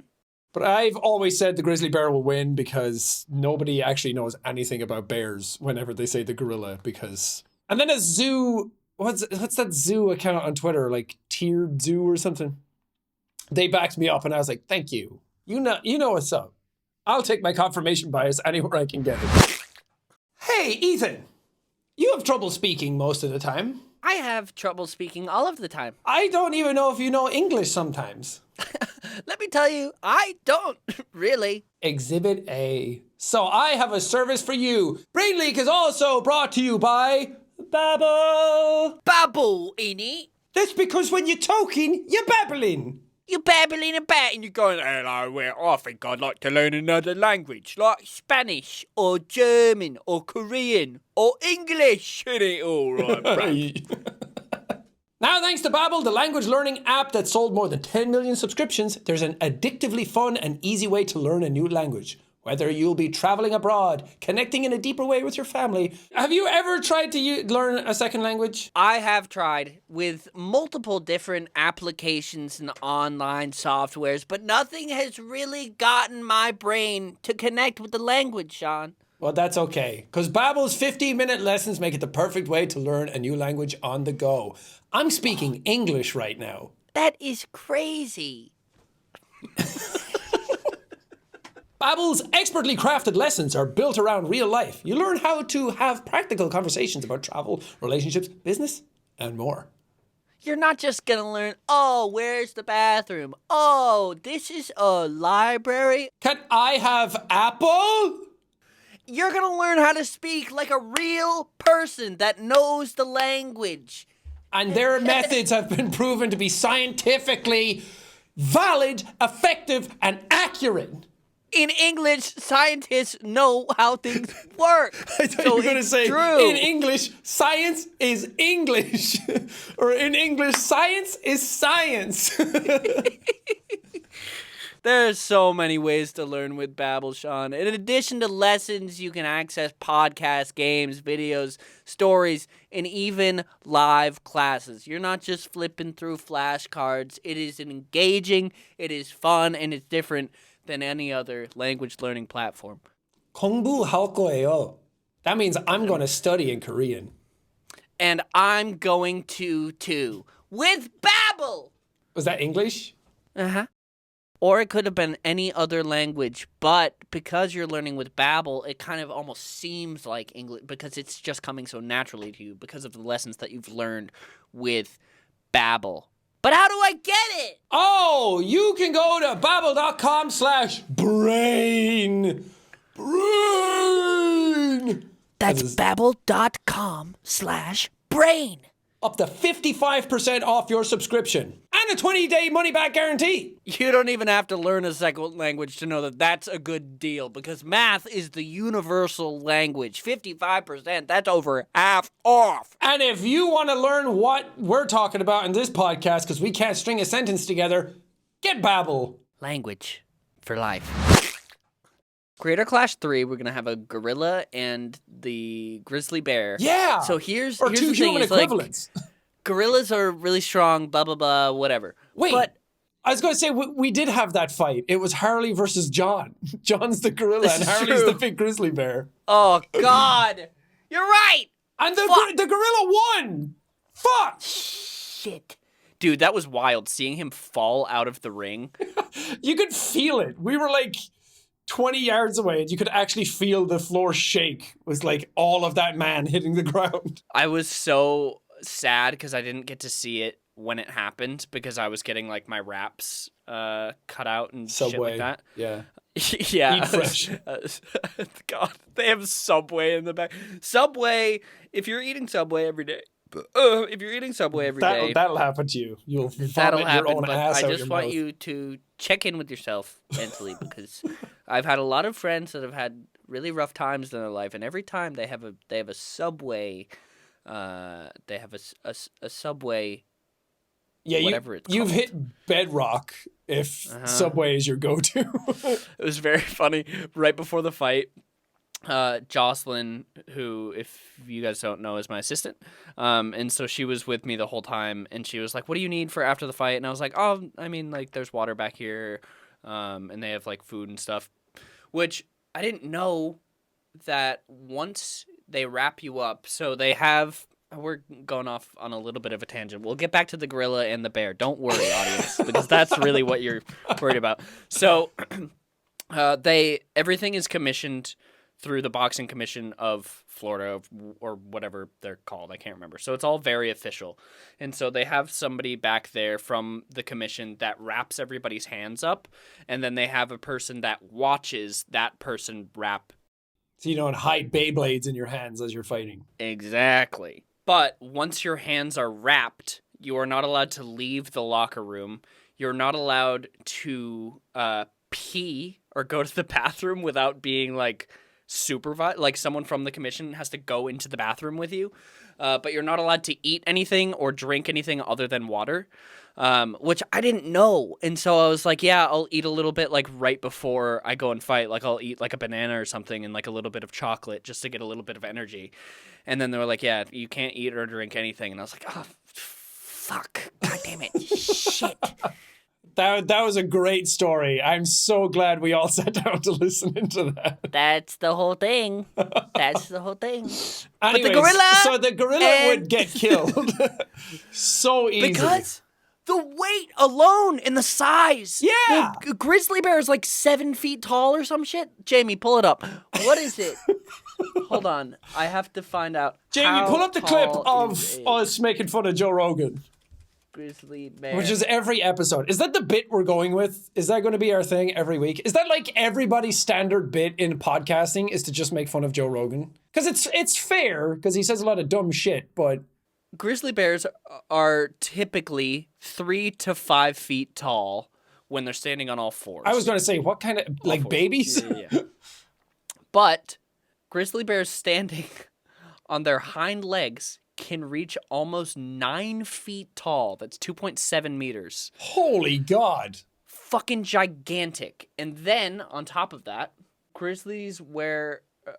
S2: But I've always said the grizzly bear will win because nobody actually knows anything about bears whenever they say the gorilla. And then a zoo, what's that zoo account on Twitter, like Tiered Zoo or something? They backed me up, and I was like, thank you. You know what's up. I'll take my confirmation bias anywhere I can get it. Hey, Ethan, you have trouble speaking most of the time.
S1: I have trouble speaking all of the time.
S2: I don't even know if you know English sometimes.
S1: Let me tell you, I don't really.
S2: Exhibit A. So I have a service for you. Brain Leak is also brought to you by Babbel.
S1: Babbel, innit?
S2: That's because when you're talking, you're babbling.
S1: You're babbling about and you're going, hello, I think I'd like to learn another language, like Spanish, or German, or Korean, or English. Innit? All right, bro.
S2: Now, thanks to Babbel, the language learning app that sold more than 10 million subscriptions, there's an addictively fun and easy way to learn a new language. Whether you'll be traveling abroad, connecting in a deeper way with your family. Have you ever tried to learn a second language?
S1: I have tried with multiple different applications and online softwares, but nothing has really gotten my brain to connect with the language, Sean.
S2: Well, that's okay, because Babbel's 15-minute lessons make it the perfect way to learn a new language on the go. I'm speaking English right now.
S1: That is crazy.
S2: Babbel's expertly crafted lessons are built around real life. You learn how to have practical conversations about travel, relationships, business, and more.
S1: You're not just going to learn, oh, where's the bathroom? Oh, this is a library.
S2: Can I have apple?
S1: You're going to learn how to speak like a real person that knows the language.
S2: And their methods have been proven to be scientifically valid, effective, and accurate.
S1: In English, scientists know how things work.
S2: I thought you were going to say, in English, science is English. Or in English, science is science.
S1: There's so many ways to learn with Babbel, Sean. In addition to lessons, you can access podcasts, games, videos, stories, and even live classes. You're not just flipping through flashcards. It is engaging, it is fun, and it's different than any other language learning platform.
S2: 공부할 거예요. That means I'm going to study in Korean.
S1: And I'm going to too. With Babbel!
S2: Was that English?
S1: Uh-huh. Or it could have been any other language, but because you're learning with Babbel, it kind of almost seems like English because it's just coming so naturally to you because of the lessons that you've learned with Babbel. But how do I get it?
S2: Oh, you can go to babbel.com/brain. Brain.
S1: That's babbel.com/brain.
S2: Up to 55% off your subscription. And a 20-day money-back guarantee.
S1: You don't even have to learn a second language to know that that's a good deal because math is the universal language. 55%, that's over half off.
S2: And if you want to learn what we're talking about in this podcast because we can't string a sentence together, get Babbel.
S1: Language for life. Creator Clash 3, we're going to have a gorilla and the grizzly bear.
S2: Yeah!
S1: So here's
S2: or
S1: here's
S2: two
S1: the thing,
S2: human equivalents.
S1: Like, gorillas are really strong, blah, blah, blah, whatever.
S2: Wait,
S1: but
S2: I was going to say, we did have that fight. It was Harley versus John. John's the gorilla and Harley's the big grizzly bear.
S1: Oh, God. You're right!
S2: And the gorilla won! Fuck!
S1: Shit. Dude, that was wild, seeing him fall out of the ring.
S2: You could feel it. We were like 20 yards away and you could actually feel the floor shake. It was like all of that man hitting the ground.
S1: I was so sad because I didn't get to see it when it happened because I was getting like my wraps cut out and
S2: Subway.
S1: shit like that.
S2: Yeah.
S1: Yeah.
S2: Eat fresh.
S1: God, they have Subway in the back. Subway, if you're eating Subway every day. If you're eating Subway every day,
S2: that'll happen to you. You'll
S1: that'll
S2: vomit
S1: happen.
S2: your own
S1: But
S2: ass
S1: I
S2: out
S1: just
S2: your
S1: want
S2: mouth.
S1: you to check in with yourself mentally because I've had a lot of friends that have had really rough times in their life, and every time they have a Subway, they have a Subway.
S2: Yeah,
S1: whatever it's
S2: you've
S1: called.
S2: hit bedrock if Subway is your go-to.
S1: It was very funny. Right before the fight, Jocelyn, who, if you guys don't know, is my assistant, and so she was with me the whole time, and she was like, "What do you need for after the fight?" And I was like, "Oh, I mean, like, there's water back here, and they have like food and stuff," which I didn't know that once they wrap you up, so they have. We're going off on a little bit of a tangent. We'll get back to the gorilla and the bear. Don't worry, audience, because that's really what you're worried about. So, everything is commissioned through the Boxing Commission of Florida or whatever they're called. I can't remember. So it's all very official. And so they have somebody back there from the commission that wraps everybody's hands up. And then they have a person that watches that person wrap.
S2: So you don't hide Beyblades in your hands as you're fighting.
S1: Exactly. But once your hands are wrapped, you are not allowed to leave the locker room. You're not allowed to pee or go to the bathroom without being like supervised. Like someone from the commission has to go into the bathroom with you. But you're not allowed to eat anything or drink anything other than water, which I didn't know. And so I was like, yeah, I'll eat a little bit like right before I go and fight. Like I'll eat like a banana or something and like a little bit of chocolate just to get a little bit of energy. And then they were like, yeah, you can't eat or drink anything. And I was like, oh, fuck. God damn it. Shit.
S2: That was a great story. I'm so glad we all sat down to listen into that.
S1: That's the whole thing. That's the whole thing.
S2: Anyways, so the gorilla would get killed so easily.
S1: Because the weight alone and the size.
S2: Yeah.
S1: The grizzly bear is like 7 feet tall or some shit. Jamie, pull it up. What is it? Hold on. I have to find out.
S2: Jamie, pull up the clip of us making fun of Joe Rogan.
S1: Grizzly bear.
S2: Which is every episode. Is that the bit we're going with? Is that going to be our thing every week? Is that like everybody's standard bit in podcasting is to just make fun of Joe Rogan? Because it's fair, because he says a lot of dumb shit, but...
S1: Grizzly bears are typically 3 to 5 feet tall when they're standing on all fours.
S2: I was going to say, what kind of... Like
S1: fours.
S2: babies?
S1: Yeah. But grizzly bears standing on their hind legs can reach almost 9 feet tall. That's 2.7 meters.
S2: Holy God.
S1: Fucking gigantic. And then, on top of that, grizzlies weigh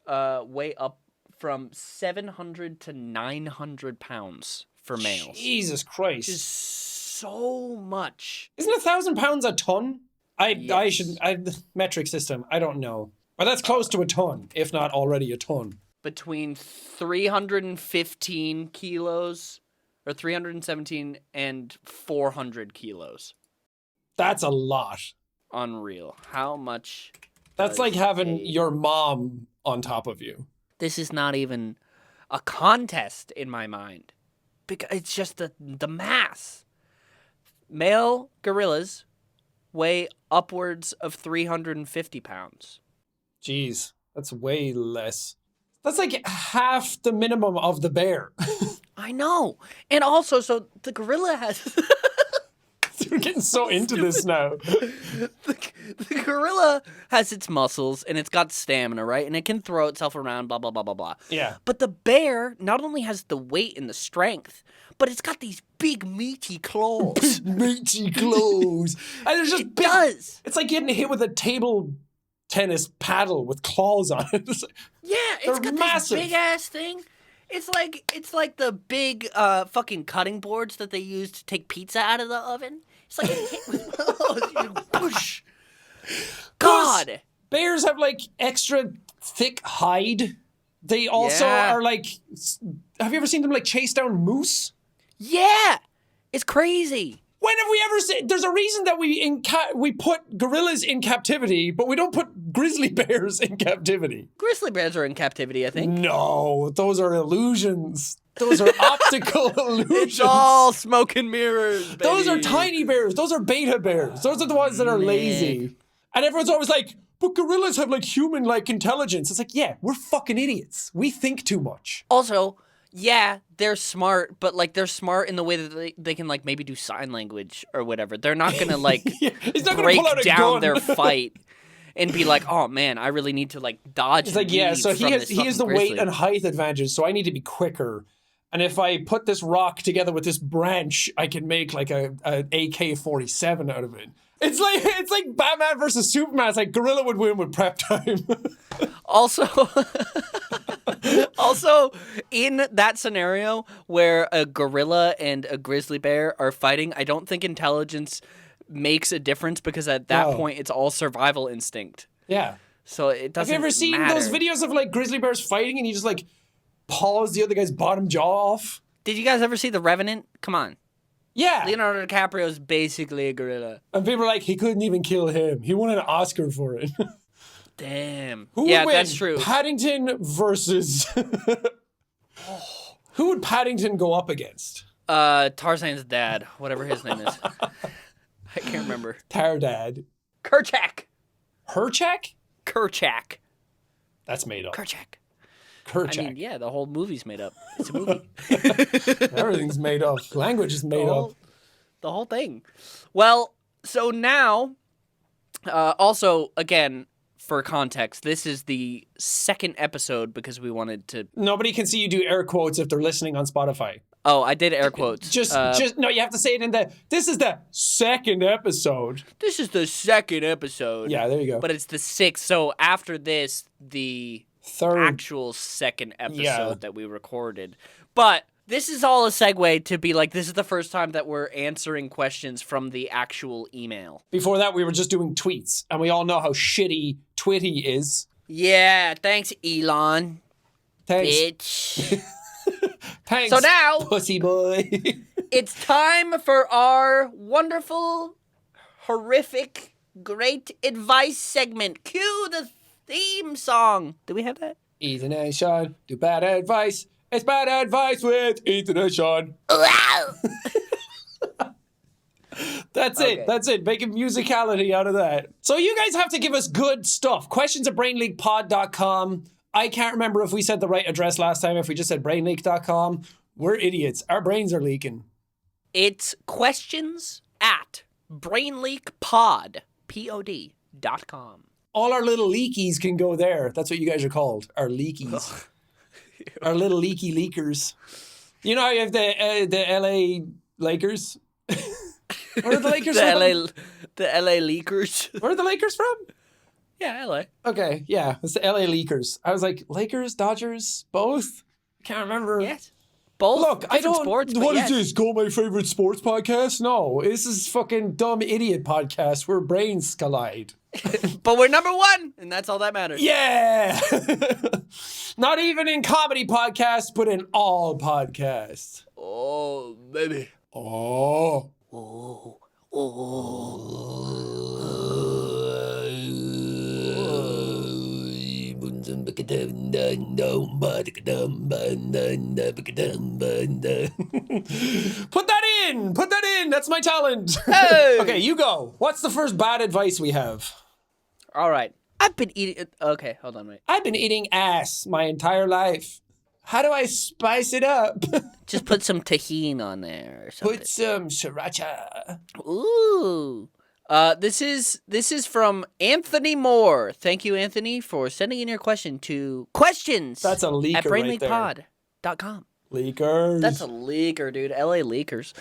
S1: up from 700 to 900 pounds for males.
S2: Jesus Christ.
S1: Which is so much.
S2: Isn't 1,000 pounds a ton? I
S1: Yes.
S2: should... metric system, I don't know. But that's close to a ton, if not already a ton.
S1: Between 315 kilos, or 317 and 400 kilos.
S2: That's a lot.
S1: Unreal. How much?
S2: That's like having your mom on top of you.
S1: This is not even a contest in my mind. Because it's just the mass. Male gorillas weigh upwards of 350 pounds.
S2: Jeez, that's way less. That's like half the minimum of the bear.
S1: I know. And also, so the gorilla has...
S2: We're getting so into this now.
S1: The gorilla has its muscles and it's got stamina, right? And it can throw itself around, blah, blah, blah, blah, blah.
S2: Yeah.
S1: But the bear not only has the weight and the strength, but it's got these big meaty claws.
S2: Meaty claws. And it's just
S1: It does.
S2: It's like getting hit with a table tennis paddle with claws on it. It's like,
S1: Yeah,
S2: they're
S1: it's got
S2: massive.
S1: this big ass thing. It's like the big fucking cutting boards that they use to take pizza out of the oven. It's like getting hit with one of those. Whoosh. God.
S2: Bears have like extra thick hide. They also
S1: Yeah.
S2: are like. Have you ever seen them like chase down moose?
S1: Yeah, it's crazy.
S2: When have we ever seen? There's a reason that we put gorillas in captivity, but we don't put grizzly bears in captivity.
S1: Grizzly bears are in captivity, I think.
S2: No, those are illusions. Those are optical illusions.
S1: It's all smoke and mirrors, baby.
S2: Those are tiny bears. Those are beta bears. Those are the ones that are lazy. And everyone's always like, but gorillas have like human-like intelligence. It's like, yeah, we're fucking idiots. We think too much.
S1: Also, yeah, they're smart, but like they're smart in the way that they can like maybe do sign language or whatever. They're not gonna like
S2: He's not gonna
S1: break
S2: pull out a
S1: down
S2: gun.
S1: their fight and be like, oh man, I really need to like dodge.
S2: It's like, yeah, so he has the weight and height advantage, so I need to be quicker. And if I put this rock together with this branch, I can make like a AK-47 out of it. It's like Batman versus Superman. It's like Gorilla would win with prep time.
S1: Also, in that scenario where a gorilla and a grizzly bear are fighting, I don't think intelligence makes a difference because at that point it's all survival instinct.
S2: Yeah.
S1: So it doesn't.
S2: Have you ever seen
S1: matter.
S2: those videos of like grizzly bears fighting and you just like paws the other guy's bottom jaw off?
S1: Did you guys ever see The Revenant? Come on.
S2: Yeah.
S1: Leonardo DiCaprio is basically a gorilla.
S2: And people are like, he couldn't even kill him. He won an Oscar for it.
S1: Damn.
S2: Who
S1: yeah,
S2: would win?
S1: that's true.
S2: Paddington versus... Who would Paddington go up against?
S1: Tarzan's dad, whatever his name is. I can't remember.
S2: Tardad.
S1: Kerchak.
S2: Herchak?
S1: Kerchak.
S2: That's made up.
S1: Kerchak.
S2: Kerchak.
S1: I mean, yeah, the whole movie's made up. It's a movie.
S2: Everything's made up. Language is made up.
S1: The whole thing. Well, so now, also, again, for context, this is the second episode because we wanted to...
S2: Nobody can see you do air quotes if they're listening on Spotify.
S1: Oh, I did air quotes.
S2: Just no, you have to say it in the... This is the second episode.
S1: This is the second episode.
S2: Yeah, there you go.
S1: But it's the sixth. So after this, the...
S2: Third
S1: actual second episode that we recorded. But this is all a segue to be like, this is the first time that we're answering questions from the actual email.
S2: Before that, we were just doing tweets, and we all know how shitty Twitty is.
S1: Yeah, thanks, Elon.
S2: Thanks.
S1: Bitch.
S2: Thanks,
S1: So now,
S2: pussy boy.
S1: it's time for our wonderful, horrific, great advice segment. Cue the theme song. Do we have that?
S2: Ethan and Sean do bad advice. It's bad advice with Ethan and Sean.
S1: Wow.
S2: That's it. That's it. Make a musicality out of that. So you guys have to give us good stuff. Questions at brainleakpod.com. I can't remember if we said the right address last time, if we just said brainleak.com. We're idiots. Our brains are leaking.
S1: It's questions at brainleakpod, Pod.com.
S2: All our little leakies can go there. That's what you guys are called. Our leakies. Our little leaky leakers. You know how you have the LA Lakers? Where are the Lakers from?
S1: The LA Leakers.
S2: Where are the Lakers from?
S1: Yeah, LA.
S2: Okay, yeah. It's the LA Leakers. I was like, Lakers, Dodgers, both? Can't remember.
S1: Yes. Both.
S2: Look, I don't.
S1: Sports,
S2: What is this? Go my favorite sports podcast? No, this is fucking dumb idiot podcast where brains collide.
S1: But we're number one, and that's all that matters.
S2: Yeah. Not even in comedy podcasts, but in all podcasts.
S1: Oh, baby.
S2: Oh.
S1: Oh. Oh. Put that in. That's my talent.
S2: Hey! Okay, you go. What's the first bad advice we have?
S1: All right. I've been eating... Okay, hold on, wait.
S2: I've been eating ass my entire life. How do I spice it up?
S1: Just put some tahini on there or something.
S2: Put some sriracha.
S1: Ooh. This is from Anthony Moore. Thank you, Anthony, for sending in your question to questions.
S2: That's a leaker
S1: at
S2: right there.
S1: brainleakpod.com.
S2: Leakers.
S1: That's a leaker, dude. LA leakers.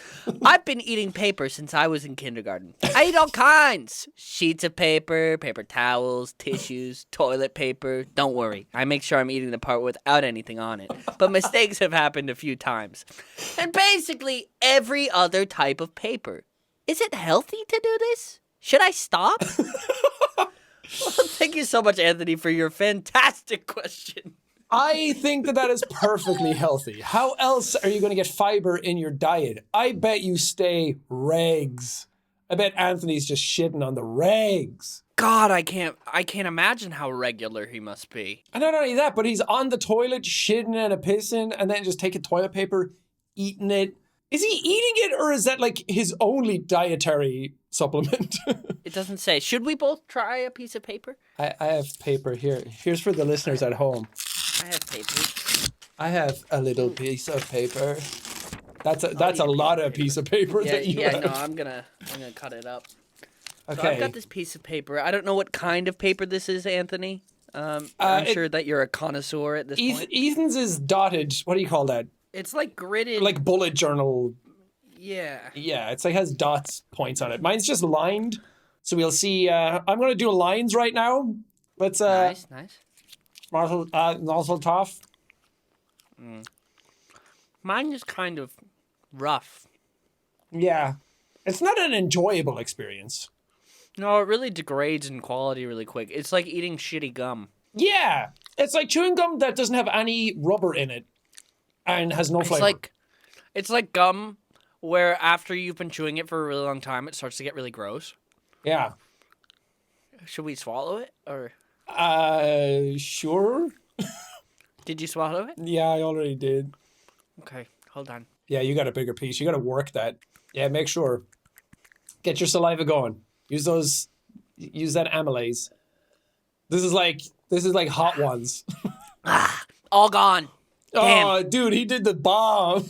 S1: I've been eating paper since I was in kindergarten. I eat all kinds. Sheets of paper, paper towels, tissues, toilet paper. Don't worry. I make sure I'm eating the part without anything on it. But mistakes have happened a few times. And basically every other type of paper. Is it healthy to do this? Should I stop? Well, thank you so much, Anthony, for your fantastic question.
S2: I think that is perfectly healthy. How else are you going to get fiber in your diet? I bet you stay regs. I bet Anthony's just shitting on the regs.
S1: God, I can't imagine how regular he must be.
S2: And not only that, but he's on the toilet, shitting and a pissing, and then just taking toilet paper, eating it. Is he eating it, or is that like his only dietary supplement?
S1: It doesn't say. Should we both try a piece of paper?
S2: I have paper here. Here's for the listeners at home.
S1: I have paper.
S2: I have a little piece of paper. That's a lot of piece of paper that you have.
S1: No, I'm gonna cut it up.
S2: Okay.
S1: So I've got this piece of paper. I don't know what kind of paper this is, Anthony. I'm sure that you're a connoisseur at this point.
S2: Ethan's is dotted. What do you call that?
S1: It's like gridded.
S2: Like bullet journal.
S1: Yeah.
S2: Yeah, it's like has dots points on it. Mine's just lined. So we'll see. I'm gonna do lines right now. Let's
S1: Nice.
S2: Nozzle tough.
S1: Mine is kind of rough.
S2: Yeah. It's not an enjoyable experience.
S1: No, it really degrades in quality really quick. It's like eating shitty gum.
S2: Yeah. It's like chewing gum that doesn't have any rubber in it and has no flavor.
S1: It's like gum where after you've been chewing it for a really long time, it starts to get really gross.
S2: Yeah.
S1: Should we swallow it or?
S2: Sure.
S1: Did you swallow it?
S2: Yeah, I already did.
S1: Okay, hold on.
S2: Yeah, you got a bigger piece. You got to work that. Yeah, make sure. Get your saliva going. Use that amylase. This is like hot ones.
S1: All gone. Damn.
S2: Oh, dude, he did the bomb.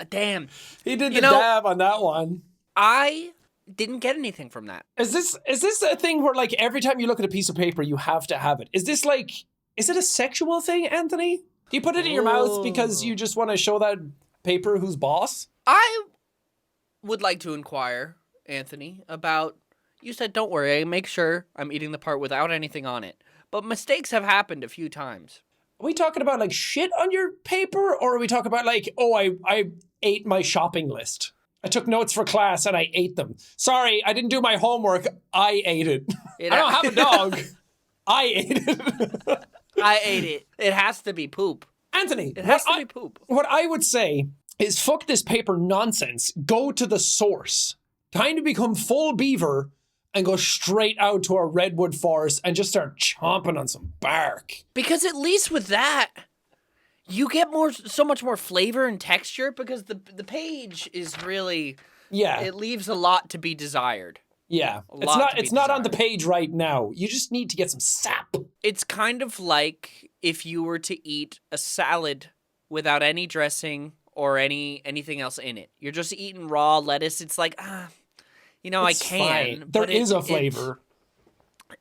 S1: Damn.
S2: He did the dab on that one.
S1: I didn't get anything from that.
S2: Is this a thing where like every time you look at a piece of paper, you have to have it? Is it a sexual thing, Anthony? Do you put it in your mouth because you just want to show that paper who's boss?
S1: I would like to inquire, Anthony, about... You said, don't worry, I make sure I'm eating the part without anything on it. But mistakes have happened a few times.
S2: Are we talking about like shit on your paper? Or are we talking about like, oh, I ate my shopping list. I took notes for class and I ate them. Sorry, I didn't do my homework. I ate it. I don't have a dog. I ate it.
S1: I ate it. It has to be poop.
S2: Anthony,
S1: it has to be poop.
S2: What I would say is fuck this paper nonsense. Go to the source. Kind of become full beaver and go straight out to a redwood forest and just start chomping on some bark.
S1: Because at least with that, you get so much more flavor and texture because the page is really...
S2: Yeah.
S1: It leaves a lot to be desired.
S2: Yeah. It's not on the page right now. You just need to get some sap.
S1: It's kind of like if you were to eat a salad without any dressing or anything else in it. You're just eating raw lettuce. It's like, I can.
S2: Fine. There is a flavor.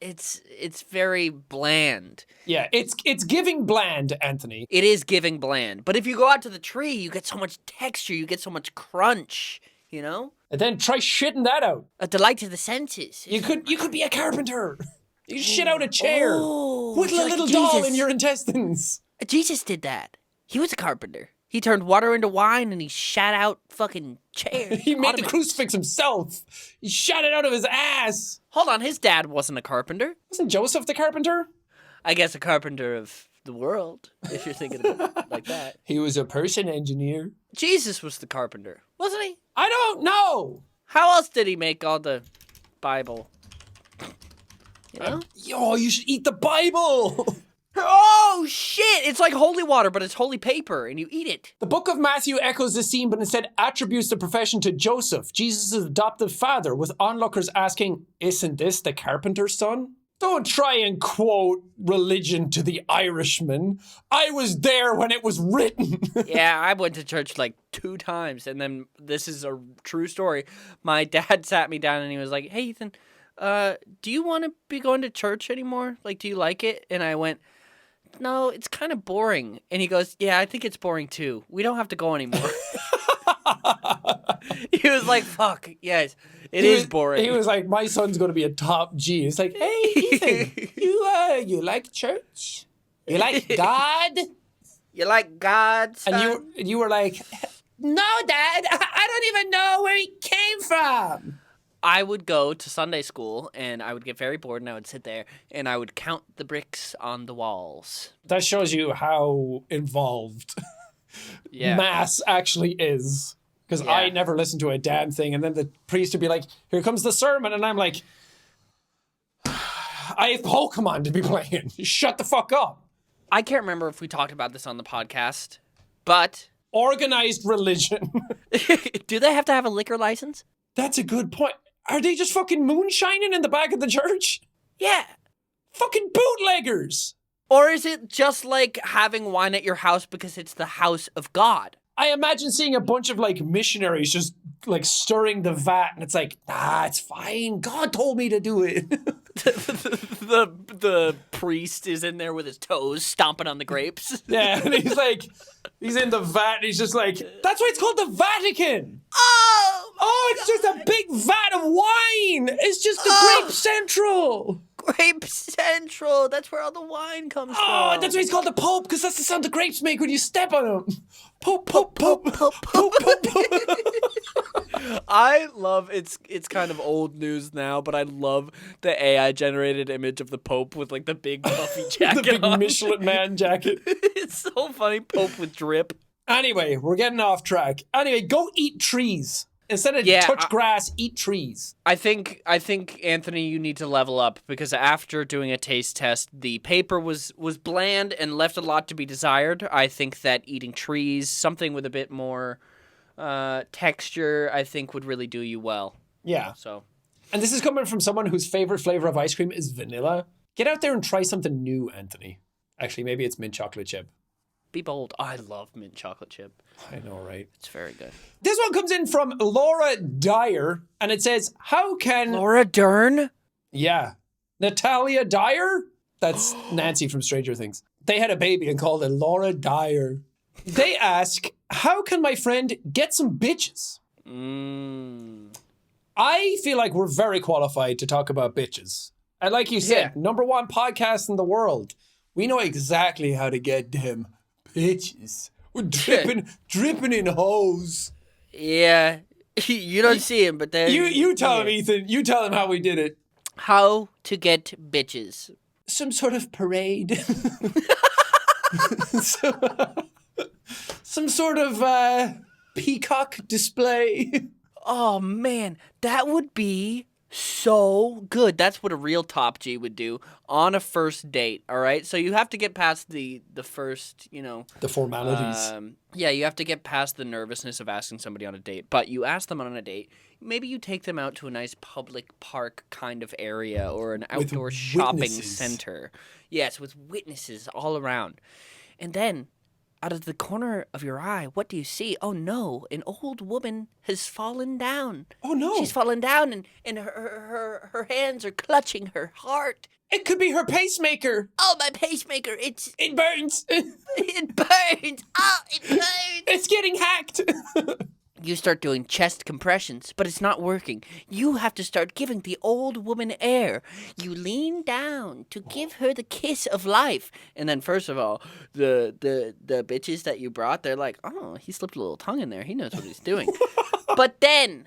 S1: It's very bland.
S2: Yeah, it's giving bland, Anthony.
S1: It is giving bland. But if you go out to the tree, you get so much texture, you get so much crunch, you know?
S2: And then try shitting that out.
S1: A delight to the senses.
S2: You could be a carpenter. You shit out a chair. Whittle a
S1: like
S2: little
S1: Jesus.
S2: doll in your intestines.
S1: Jesus did that. He was a carpenter. He turned water into wine and he shat out fucking chairs.
S2: He made the crucifix himself. He shot it out of his ass.
S1: Hold on, his dad wasn't a carpenter.
S2: Wasn't Joseph the carpenter?
S1: I guess a carpenter of the world, if you're thinking of it like that.
S2: He was a person engineer.
S1: Jesus was the carpenter, wasn't he?
S2: I don't know.
S1: How else did he make all the Bible? You know?
S2: You should eat the Bible.
S1: Oh, shit! It's like holy water, but it's holy paper, and you eat it.
S2: The book of Matthew echoes this scene, but instead attributes the profession to Joseph, Jesus' adoptive father, with onlookers asking, isn't this the carpenter's son? Don't try and quote religion to the Irishman. I was there when it was written.
S1: Yeah, I went to church like 2 times, and then this is a true story. My dad sat me down, and he was like, hey, Ethan, do you want to be going to church anymore? Like, do you like it? And I went... No, it's kind of boring. And he goes, yeah, I think it's boring too. We don't have to go anymore. He was like, fuck, yes, it is boring.
S2: He was like, my son's going to be a top G. It's like, hey, Ethan, you like church? You like God?
S1: You like God, son?
S2: And you were like, no, Dad, I don't even know where he came from.
S1: I would go to Sunday school, and I would get very bored, and I would sit there, and I would count the bricks on the walls.
S2: That shows you how involved Mass actually is. Because I never listened to a damn thing, and then the priest would be like, here comes the sermon, and I'm like, I have Pokemon to be playing. Shut the fuck up.
S1: I can't remember if we talked about this on the podcast, but
S2: Organized religion.
S1: do they have to have a liquor license?
S2: That's a good point. Are they just fucking moonshining in the back of the church?
S1: Yeah.
S2: Fucking bootleggers.
S1: Or is it just like having wine at your house because it's the house of God?
S2: I imagine seeing a bunch of like missionaries just like stirring the vat, and it's like, it's fine. God told me to do it.
S1: the priest is in there with his toes stomping on the grapes.
S2: Yeah, and he's in the vat, and he's just like, that's why it's called the Vatican.
S1: Oh,
S2: It's just a big vat of wine. It's just the Grape Central.
S1: Grape Central. That's where all the wine comes from.
S2: Oh, that's why it's called the Pope, because that's the sound the grapes make when you step on them. Pope, Pope, Pope, Pope, Pope, Pope.
S1: I love it's kind of old news now, but I love the AI generated image of the Pope with like the big puffy jacket
S2: The big
S1: on.
S2: Michelin Man jacket.
S1: It's so funny, Pope with drip.
S2: Anyway, we're getting off track. Anyway, go eat trees. Instead of touch grass, eat trees.
S1: I think Anthony, you need to level up because after doing a taste test, the paper was bland and left a lot to be desired. I think that eating trees, something with a bit more texture, I think would really do you well.
S2: Yeah.
S1: So,
S2: and this is coming from someone whose favorite flavor of ice cream is vanilla. Get out there and try something new, Anthony. Actually, maybe it's mint chocolate chip.
S1: be bold. I love mint chocolate chip.
S2: I know, right?
S1: It's very good.
S2: This one comes in from Laura Dyer, and it says, how can...
S1: Laura Dern?
S2: Yeah. Natalia Dyer? That's Nancy from Stranger Things. They had a baby and called it Laura Dyer. They ask, how can my friend get some bitches? I feel like we're very qualified to talk about bitches. And like you said, #1 podcast in the world. We know exactly how to get them bitches. We're dripping in hose.
S1: Yeah. You don't see him, but then...
S2: You tell him, Ethan. You tell him how we did it.
S1: How to get bitches.
S2: Some sort of parade. Some sort of peacock display.
S1: Oh, man. That would be so good. That's what a real Top G would do on a first date, all right? So you have to get past the first,
S2: the formalities.
S1: Yeah, you have to get past the nervousness of asking somebody on a date. But you ask them on a date. Maybe you take them out to a nice public park kind of area or an outdoor shopping center. Yes, with witnesses all around. And then, out of the corner of your eye, what do you see? Oh no, an old woman has fallen down.
S2: Oh no.
S1: She's fallen down and her hands are clutching her heart.
S2: It could be her pacemaker.
S1: Oh, my pacemaker, it
S2: burns.
S1: It burns. Oh, it burns.
S2: It's getting hacked.
S1: You start doing chest compressions, but it's not working. You have to start giving the old woman air. You lean down to give her the kiss of life. And then, first of all, the bitches that you brought, they're like, oh, he slipped a little tongue in there. He knows what he's doing. But then,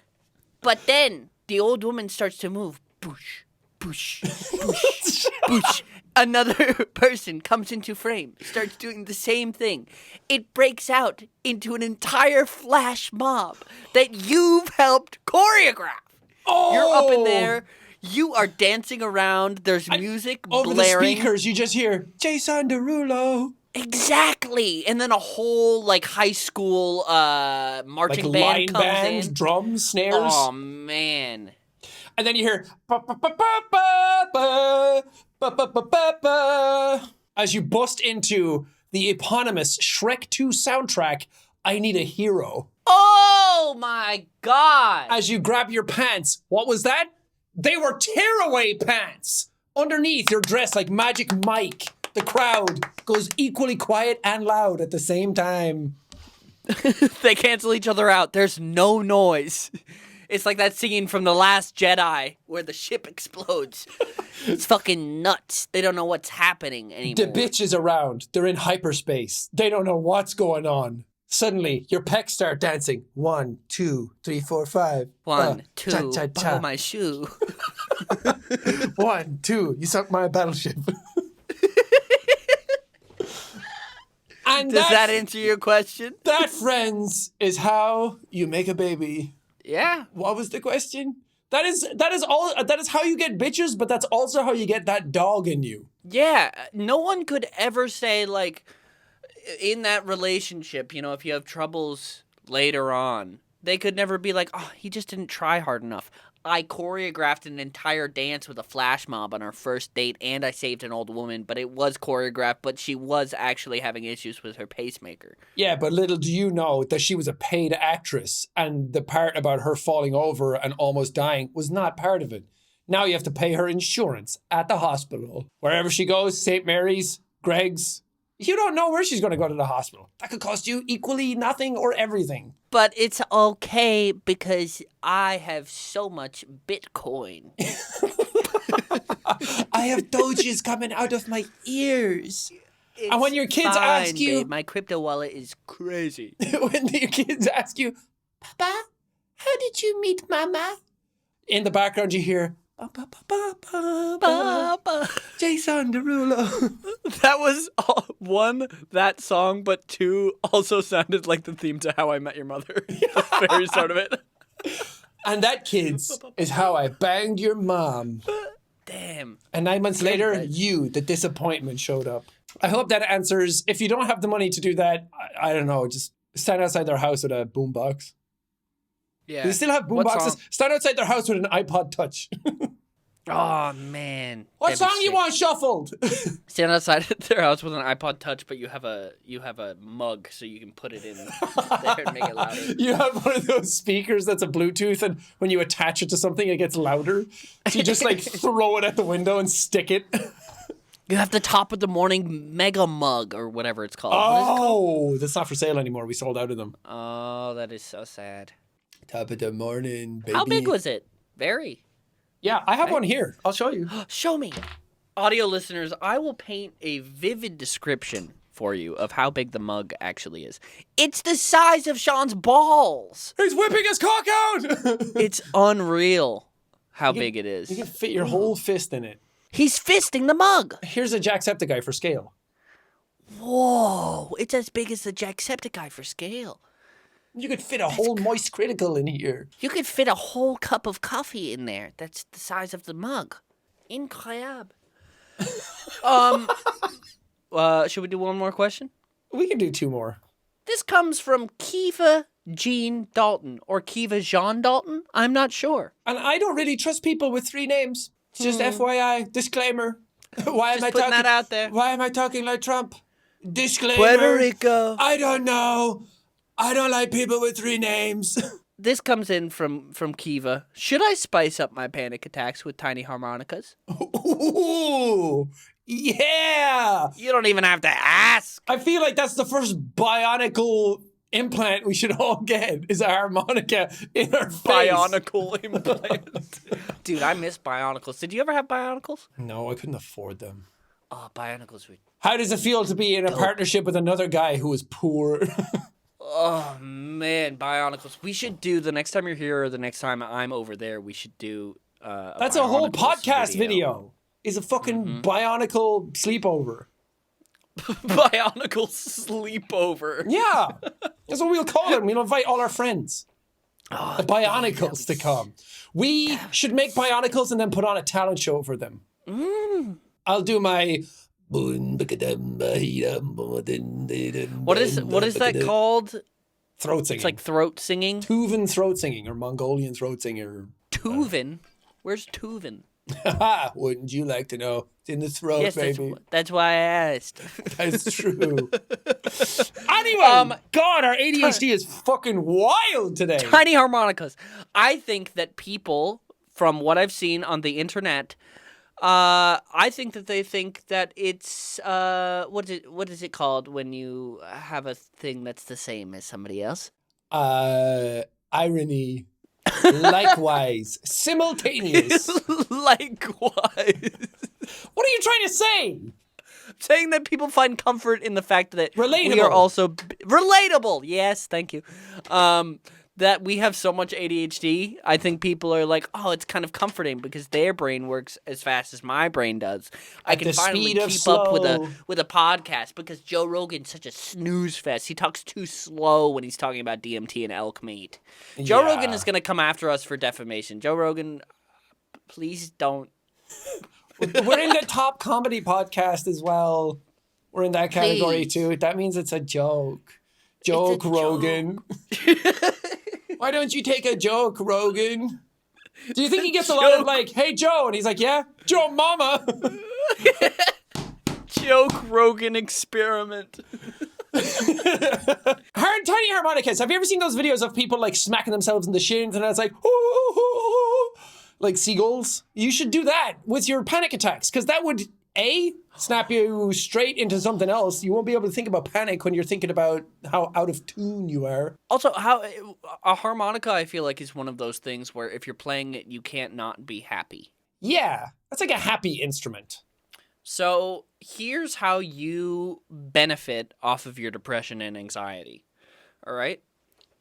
S1: the old woman starts to move. Boosh, boosh, boosh, boosh. Another person comes into frame, starts doing the same thing. It breaks out into an entire flash mob that you've helped choreograph.
S2: Oh!
S1: You're up in there. You are dancing around. There's music
S2: over
S1: blaring.
S2: The speakers, you just hear, Jason Derulo.
S1: Exactly. And then a whole, high school marching band comes in.
S2: Drums, snares.
S1: Oh, man.
S2: And then you hear, ba-ba-ba-ba-ba-ba. Ba-ba-ba-ba-ba. As you bust into the eponymous Shrek 2 soundtrack, I Need a Hero.
S1: Oh my God.
S2: As you grab your pants, what was that? They were tearaway pants. Underneath, you're dressed like Magic Mike. The crowd goes equally quiet and loud at the same time.
S1: They cancel each other out. There's no noise. It's like that scene from The Last Jedi where the ship explodes. It's fucking nuts. They don't know what's happening anymore.
S2: The bitch is around. They're in hyperspace. They don't know what's going on. Suddenly, your pecs start dancing. 1, 2, 3, 4, 5.
S1: 1, 2,
S2: cha-cha-cha.
S1: borrow my shoe.
S2: 1, 2, you sunk my battleship. And
S1: Does that answer your question?
S2: That, friends, is how you make a baby.
S1: Yeah.
S2: What was the question? That is how you get bitches, but that's also how you get that dog in you.
S1: Yeah, no one could ever say, like, in that relationship, you know, if you have troubles later on, they could never be like, oh, he just didn't try hard enough. I choreographed an entire dance with a flash mob on our first date, and I saved an old woman, but it was choreographed, but she was actually having issues with her pacemaker.
S2: Yeah, but little do you know that she was a paid actress, and the part about her falling over and almost dying was not part of it. Now you have to pay her insurance at the hospital. Wherever she goes, St. Mary's, Greg's, you don't know where she's going to go to the hospital. That could cost you equally nothing or everything.
S1: But it's okay because I have so much Bitcoin.
S2: I have Doges coming out of my ears.
S1: It's
S2: and when your kids
S1: fine,
S2: ask you...
S1: babe. My crypto wallet is crazy.
S2: When your kids ask you, Papa, how did you meet Mama? In the background you hear,
S1: Papa.
S2: Jason Derulo.
S1: That was one, that song, but two, also sounded like the theme to How I Met Your Mother. The very start of it.
S2: And that, kids, is how I banged your mom.
S1: Damn.
S2: And 9 months later, the disappointment, showed up. I hope that answers. If you don't have the money to do that, I don't know, just stand outside their house with a boombox.
S1: Yeah.
S2: They still have boomboxes. Stand outside their house with an iPod Touch.
S1: Oh, man.
S2: What song you want shuffled?
S1: Stand outside their house with an iPod Touch, but you have a mug so you can put it in there and make it louder.
S2: You have one of those speakers that's a Bluetooth, and when you attach it to something, it gets louder. So you just like throw it at the window and stick it.
S1: You have the top of the morning mega mug or whatever it's called.
S2: Oh, that's not for sale anymore. We sold out of them.
S1: Oh, that is so sad.
S2: Top of the morning, baby.
S1: How big was it? Very.
S2: Yeah, I have one here. I'll show you.
S1: Show me. Audio listeners, I will paint a vivid description for you of how big the mug actually is. It's the size of Sean's balls.
S2: He's whipping his cock out.
S1: It's unreal how big it is.
S2: You can fit your whole fist in it.
S1: He's fisting the mug.
S2: Here's a Jacksepticeye for scale.
S1: Whoa, it's as big as the Jacksepticeye for scale.
S2: You could fit a whole Moist Critical in here.
S1: You could fit a whole cup of coffee in there. That's the size of the mug. Incroyable. Should we do one more question?
S2: We can do two more.
S1: This comes from Kiva Jean Dalton, or Kiva Jean Dalton. I'm not sure.
S2: And I don't really trust people with three names. Just FYI, disclaimer. Why am I
S1: putting
S2: talking
S1: that out there.
S2: Why am I talking like Trump? Disclaimer.
S1: Puerto Rico.
S2: I don't know. I don't like people with three names.
S1: This comes in from Kiva. Should I spice up my panic attacks with tiny harmonicas?
S2: Ooh, yeah.
S1: You don't even have to ask.
S2: I feel like that's the first bionicle implant we should all get, is a harmonica in our face.
S1: Bionicle implant. Dude, I miss Bionicles. Did you ever have Bionicles?
S2: No, I couldn't afford them.
S1: Oh, Bionicles were...
S2: How does it feel to be in a partnership with another guy who is poor?
S1: Oh, man, Bionicles. We should do, the next time you're here or the next time I'm over there, we should do
S2: That's a whole podcast video. Is a fucking Bionicle sleepover.
S1: Bionicle sleepover.
S2: Yeah. That's what we'll call it. We'll invite all our friends. The Bionicles to come. We should make Bionicles and then put on a talent show for them. I'll do my...
S1: What is that called?
S2: Throat singing.
S1: It's like throat singing.
S2: Tuvan throat singing, or Mongolian throat singer.
S1: Tuvan? Where's Tuvan?
S2: Wouldn't you like to know? It's in the throat,
S1: yes,
S2: baby.
S1: That's why I asked.
S2: That's true. Anyway, God, our ADHD is fucking wild today.
S1: Tiny harmonicas. I think that people, from what I've seen on the internet, I think that they think that it's what is it called when you have a thing that's the same as somebody else?
S2: Irony. Likewise. Simultaneous.
S1: Likewise.
S2: What are you trying to say?
S1: Saying that people find comfort in the fact that
S2: relatable.
S1: we are also relatable. Yes, thank you. that we have so much ADHD, I think people are like, oh, it's kind of comforting because their brain works as fast as my brain does. I can finally keep up with a podcast because Joe Rogan's such a snooze fest. He talks too slow when he's talking about DMT and elk meat. Joe Rogan is going to come after us for defamation. Joe Rogan, please don't.
S2: We're in the top comedy podcast as well. We're in that category too. That means it's a joke. Joke, Rogan. Why don't you take a joke, Rogan? Do you think he gets a lot of like, hey, Joe? And he's like, yeah, Joe Mama.
S1: Joke Rogan experiment.
S2: Tiny harmonicas. Have you ever seen those videos of people like smacking themselves in the shins and it's like, ooh, ooh, ooh, like seagulls? You should do that with your panic attacks because that would, snap you straight into something else. You won't be able to think about panic when you're thinking about how out of tune you are.
S1: Also, how a harmonica, I feel like, is one of those things where if you're playing it, you can't not be happy.
S2: Yeah, that's like a happy instrument.
S1: So here's how you benefit off of your depression and anxiety. All right?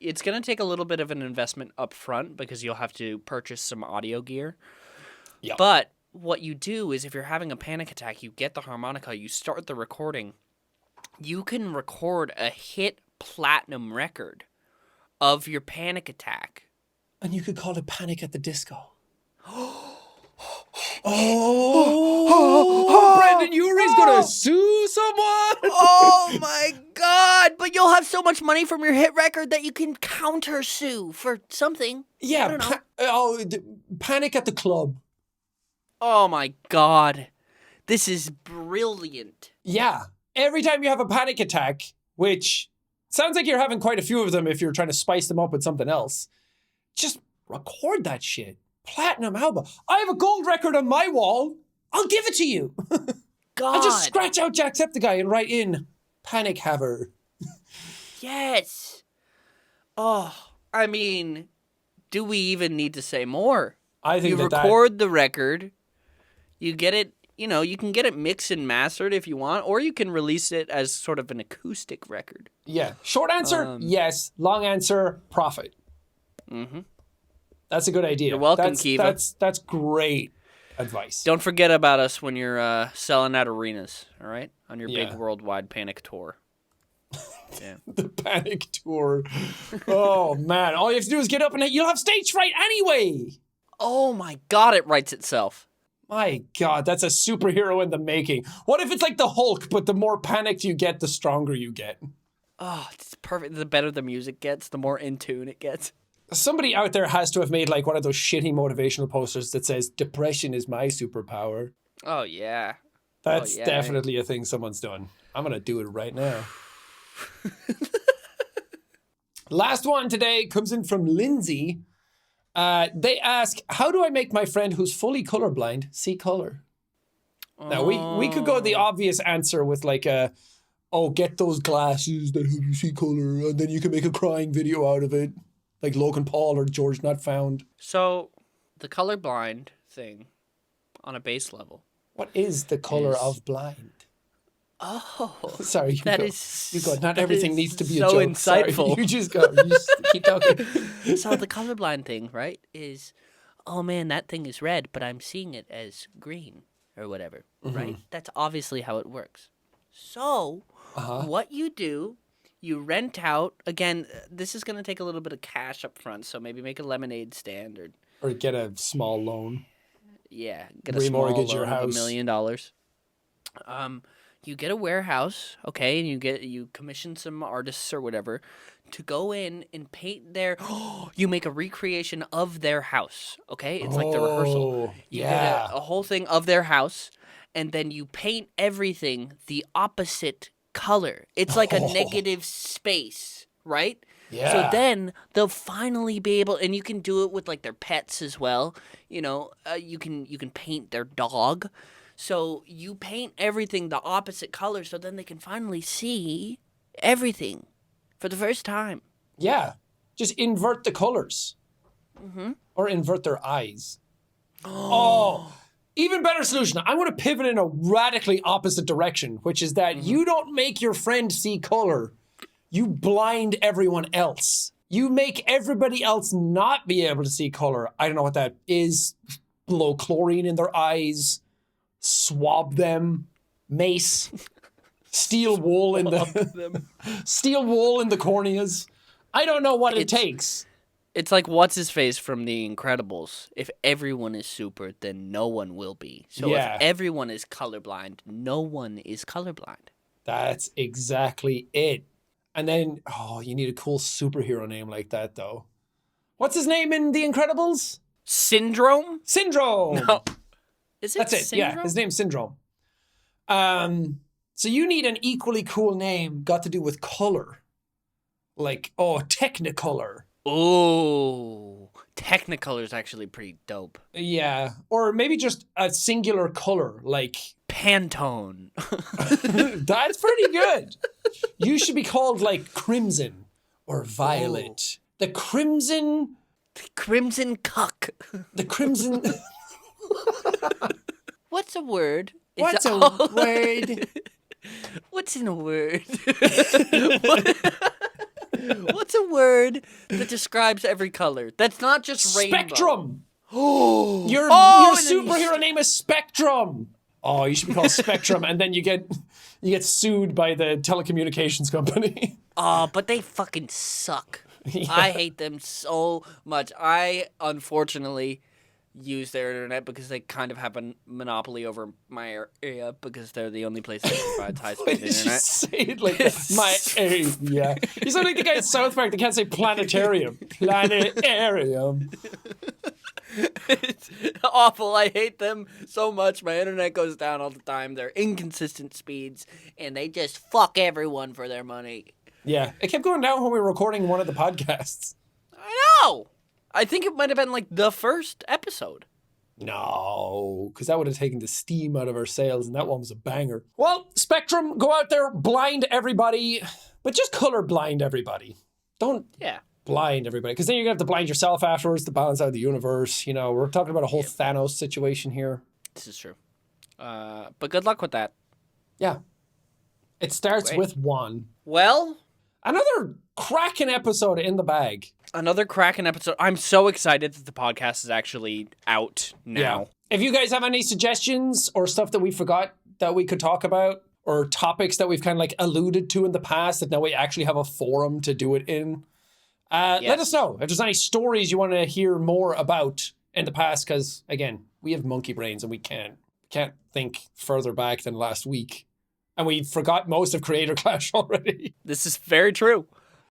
S1: It's going to take a little bit of an investment up front because you'll have to purchase some audio gear.
S2: Yep.
S1: But what you do is if you're having a panic attack, you get the harmonica, you start the recording. You can record a hit platinum record of your panic attack.
S2: And you could call it Panic at the Disco. Brendon Urie's gonna sue someone.
S1: Oh my God! But you'll have so much money from your hit record that you can counter sue for something.
S2: Yeah, Panic at the Club.
S1: Oh my God. This is brilliant.
S2: Yeah. Every time you have a panic attack, which sounds like you're having quite a few of them if you're trying to spice them up with something else, just record that shit. Platinum album. I have a gold record on my wall. I'll give it to you.
S1: God.
S2: I'll just scratch out Jacksepticeye and write in Panic Haver.
S1: Yes. Oh, I mean, do we even need to say more?
S2: I think
S1: you record the record. You get it, you can get it mixed and mastered if you want, or you can release it as sort of an acoustic record.
S2: Yeah. Short answer, yes. Long answer, profit.
S1: Mm-hmm.
S2: That's a good idea.
S1: You're welcome, Kiva.
S2: That's great advice.
S1: Don't forget about us when you're selling out arenas, all right? On your big worldwide panic tour. Yeah.
S2: The panic tour. Oh, man. All you have to do is get up and you'll have stage fright anyway.
S1: Oh, my God. It writes itself.
S2: My God, that's a superhero in the making. What if it's like the Hulk, but the more panicked you get, the stronger you get?
S1: Oh, it's perfect. The better the music gets, the more in tune it gets.
S2: Somebody out there has to have made like one of those shitty motivational posters that says, depression is my superpower.
S1: Oh, yeah.
S2: That's definitely a thing someone's done. I'm going to do it right now. Last one today comes in from Lindsay. They ask, how do I make my friend who's fully colorblind see color? Now, we could go the obvious answer with like get those glasses that help you see color, and then you can make a crying video out of it, like Logan Paul or George Not Found.
S1: So, the colorblind thing on a base level.
S2: What is the color of blind?
S1: Oh.
S2: Sorry, you go. Not everything needs to be
S1: so
S2: a joke.
S1: Insightful.
S2: Sorry, you just go. You just keep talking.
S1: So the colorblind thing, right, is, oh man, that thing is red, but I'm seeing it as green or whatever, right? That's obviously how it works. So what you do, you rent out, again, this is going to take a little bit of cash up front, so maybe make a lemonade stand
S2: or get a small loan.
S1: Yeah, get a small
S2: remortgage
S1: loan
S2: your house.
S1: of $1 million. You get a warehouse, okay, and you commission some artists or whatever to go in and paint you make a recreation of their house, okay? It's like the rehearsal. You get a whole thing of their house, and then you paint everything the opposite color. It's like a negative space, right?
S2: Yeah.
S1: So then they'll finally be able, and you can do it with like their pets as well. You can paint their dog. So you paint everything the opposite color so then they can finally see everything for the first time.
S2: Yeah. Just invert the colors. Or invert their eyes. Even better solution. I want to pivot in a radically opposite direction, which is that you don't make your friend see color. You blind everyone else. You make everybody else not be able to see color. I don't know what that is. Blow chlorine in their eyes, swab them, mace, steel wool in the steel wool in the corneas. I don't know what it takes.
S1: It's like what's his face from The Incredibles. If everyone is super, then no one will be. So if everyone is colorblind, no one is colorblind.
S2: That's exactly it. And then, you need a cool superhero name like that, though. What's his name in The Incredibles?
S1: Syndrome?
S2: Syndrome.
S1: No. Is it
S2: That's it.
S1: Syndrome?
S2: Yeah, his name's Syndrome. So you need an equally cool name got to do with color. Like, Technicolor.
S1: Oh, Technicolor is actually pretty dope.
S2: Yeah. Or maybe just a singular color, like
S1: Pantone.
S2: That's pretty good. You should be called like Crimson or Violet.
S1: Ooh.
S2: The Crimson
S1: Cuck.
S2: The Crimson
S1: What's a word?
S2: What's a word?
S1: What's in a word? What's a word that describes every color? That's not just rainbow.
S2: Spectrum.
S1: Oh,
S2: Your superhero name is Spectrum. Oh, you should be called Spectrum, and then you get sued by the telecommunications company.
S1: Oh, but they fucking suck. Yeah. I hate them so much. I unfortunately use their internet because they kind of have a monopoly over my area because they're the only place that provides high-speed internet.
S2: Say it like that. My area. You sound like the guy at South Park that can't say planetarium. Planetarium.
S1: It's awful. I hate them so much. My internet goes down all the time. They're inconsistent speeds, and they just fuck everyone for their money.
S2: Yeah. It kept going down when we were recording one of the podcasts.
S1: I know! I think it might have been like the first episode.
S2: No, because that would have taken the steam out of our sails, and that one was a banger. Well, Spectrum, go out there, blind everybody, but just color blind everybody. Don't blind everybody, because then you're going to have to blind yourself afterwards to balance out the universe. You know, we're talking about a whole Thanos situation here.
S1: This is true. But good luck with that.
S2: Yeah. It starts with one.
S1: Well,
S2: another cracking episode in the bag.
S1: Another cracking episode. I'm so excited that the podcast is actually out now.
S2: Yeah. If you guys have any suggestions or stuff that we forgot that we could talk about, or topics that we've kind of like alluded to in the past that now we actually have a forum to do it in, let us know. If there's any stories you want to hear more about in the past, because again, we have monkey brains and we can't think further back than last week. And we forgot most of Creator Clash already.
S1: This is very true.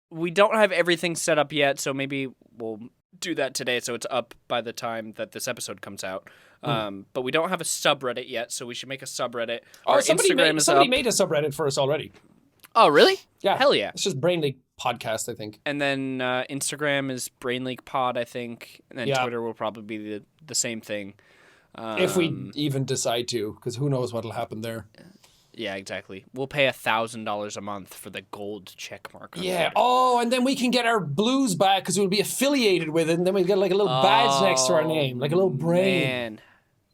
S1: We don't have everything set up yet, so maybe we'll do that today so it's up by the time that this episode comes out. But we don't have a subreddit yet, so we should make a subreddit. Our Instagram is up.
S2: Somebody made a subreddit for us already.
S1: Oh, really?
S2: Yeah.
S1: Hell yeah.
S2: It's just Brain Leak Podcast, I think.
S1: And then Instagram is Brain Leak Pod, I think. And then Twitter will probably be the same thing.
S2: If we even decide to, because who knows what'll happen there.
S1: Yeah, exactly. We'll pay $1,000 a month for the gold check mark.
S2: Yeah. Oh, and then we can get our blues back because we'll be affiliated with it, and then we get like a little badge next to our name, like a little brain.
S1: Man,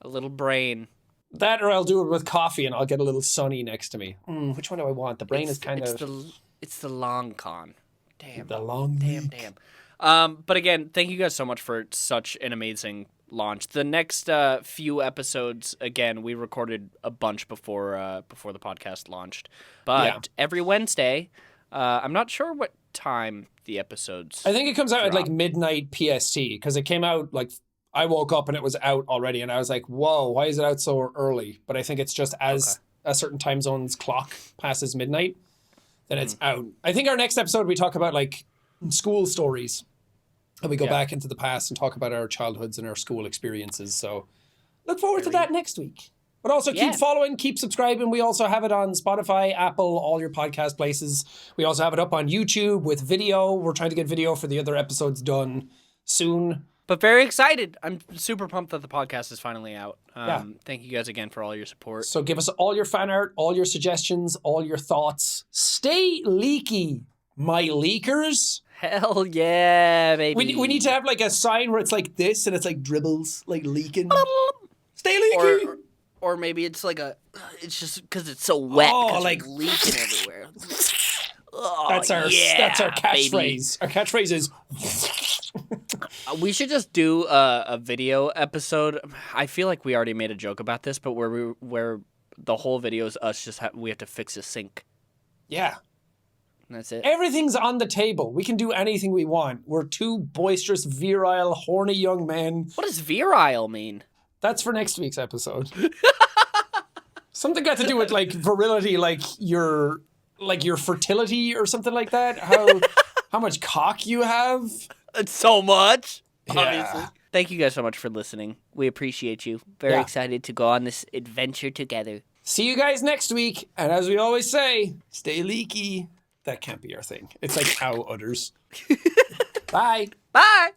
S1: a little brain.
S2: That, or I'll do it with coffee, and I'll get a little Sunny next to me. Which one do I want? The brain is kind of.
S1: It's the long con. Damn.
S2: The long.
S1: Damn. But again, thank you guys so much for such an amazing launch. The next few episodes, again, we recorded a bunch before the podcast launched. But every Wednesday, I'm not sure what time the episodes
S2: I think it comes out
S1: drop.
S2: at like midnight PST, because it came out like I woke up and it was out already, and I was like, whoa, why is it out so early? But I think it's just as a certain time zone's clock passes midnight, then it's out. I think our next episode we talk about like school stories. And we go back into the past and talk about our childhoods and our school experiences. So look forward to that next week. But also keep following, keep subscribing. We also have it on Spotify, Apple, all your podcast places. We also have it up on YouTube with video. We're trying to get video for the other episodes done soon.
S1: But very excited. I'm super pumped that the podcast is finally out. Thank you guys again for all your support.
S2: So give us all your fan art, all your suggestions, all your thoughts. Stay leaky, my leakers.
S1: Hell yeah, baby.
S2: We need to have like a sign where it's like this and it's like dribbles, like leaking. Stay leaky.
S1: Or maybe it's like it's just because it's so wet.
S2: Oh, like
S1: leaking everywhere. Oh,
S2: That's our catchphrase.
S1: baby.
S2: Our catchphrase is
S1: We should just do a video episode. I feel like we already made a joke about this, but where the whole video is us we have to fix a sink.
S2: yeah.
S1: And that's it.
S2: Everything's on the table. We can do anything we want. We're two boisterous, virile, horny young men.
S1: What does virile mean?
S2: That's for next week's episode. Something got to do with like virility, like your fertility or something like that. How much cock you have.
S1: It's so much.
S2: Yeah.
S1: Obviously. Thank you guys so much for listening. We appreciate you. Very excited to go on this adventure together.
S2: See you guys next week. And as we always say, stay leaky. That can't be our thing. It's like cow udders. Bye.
S1: Bye.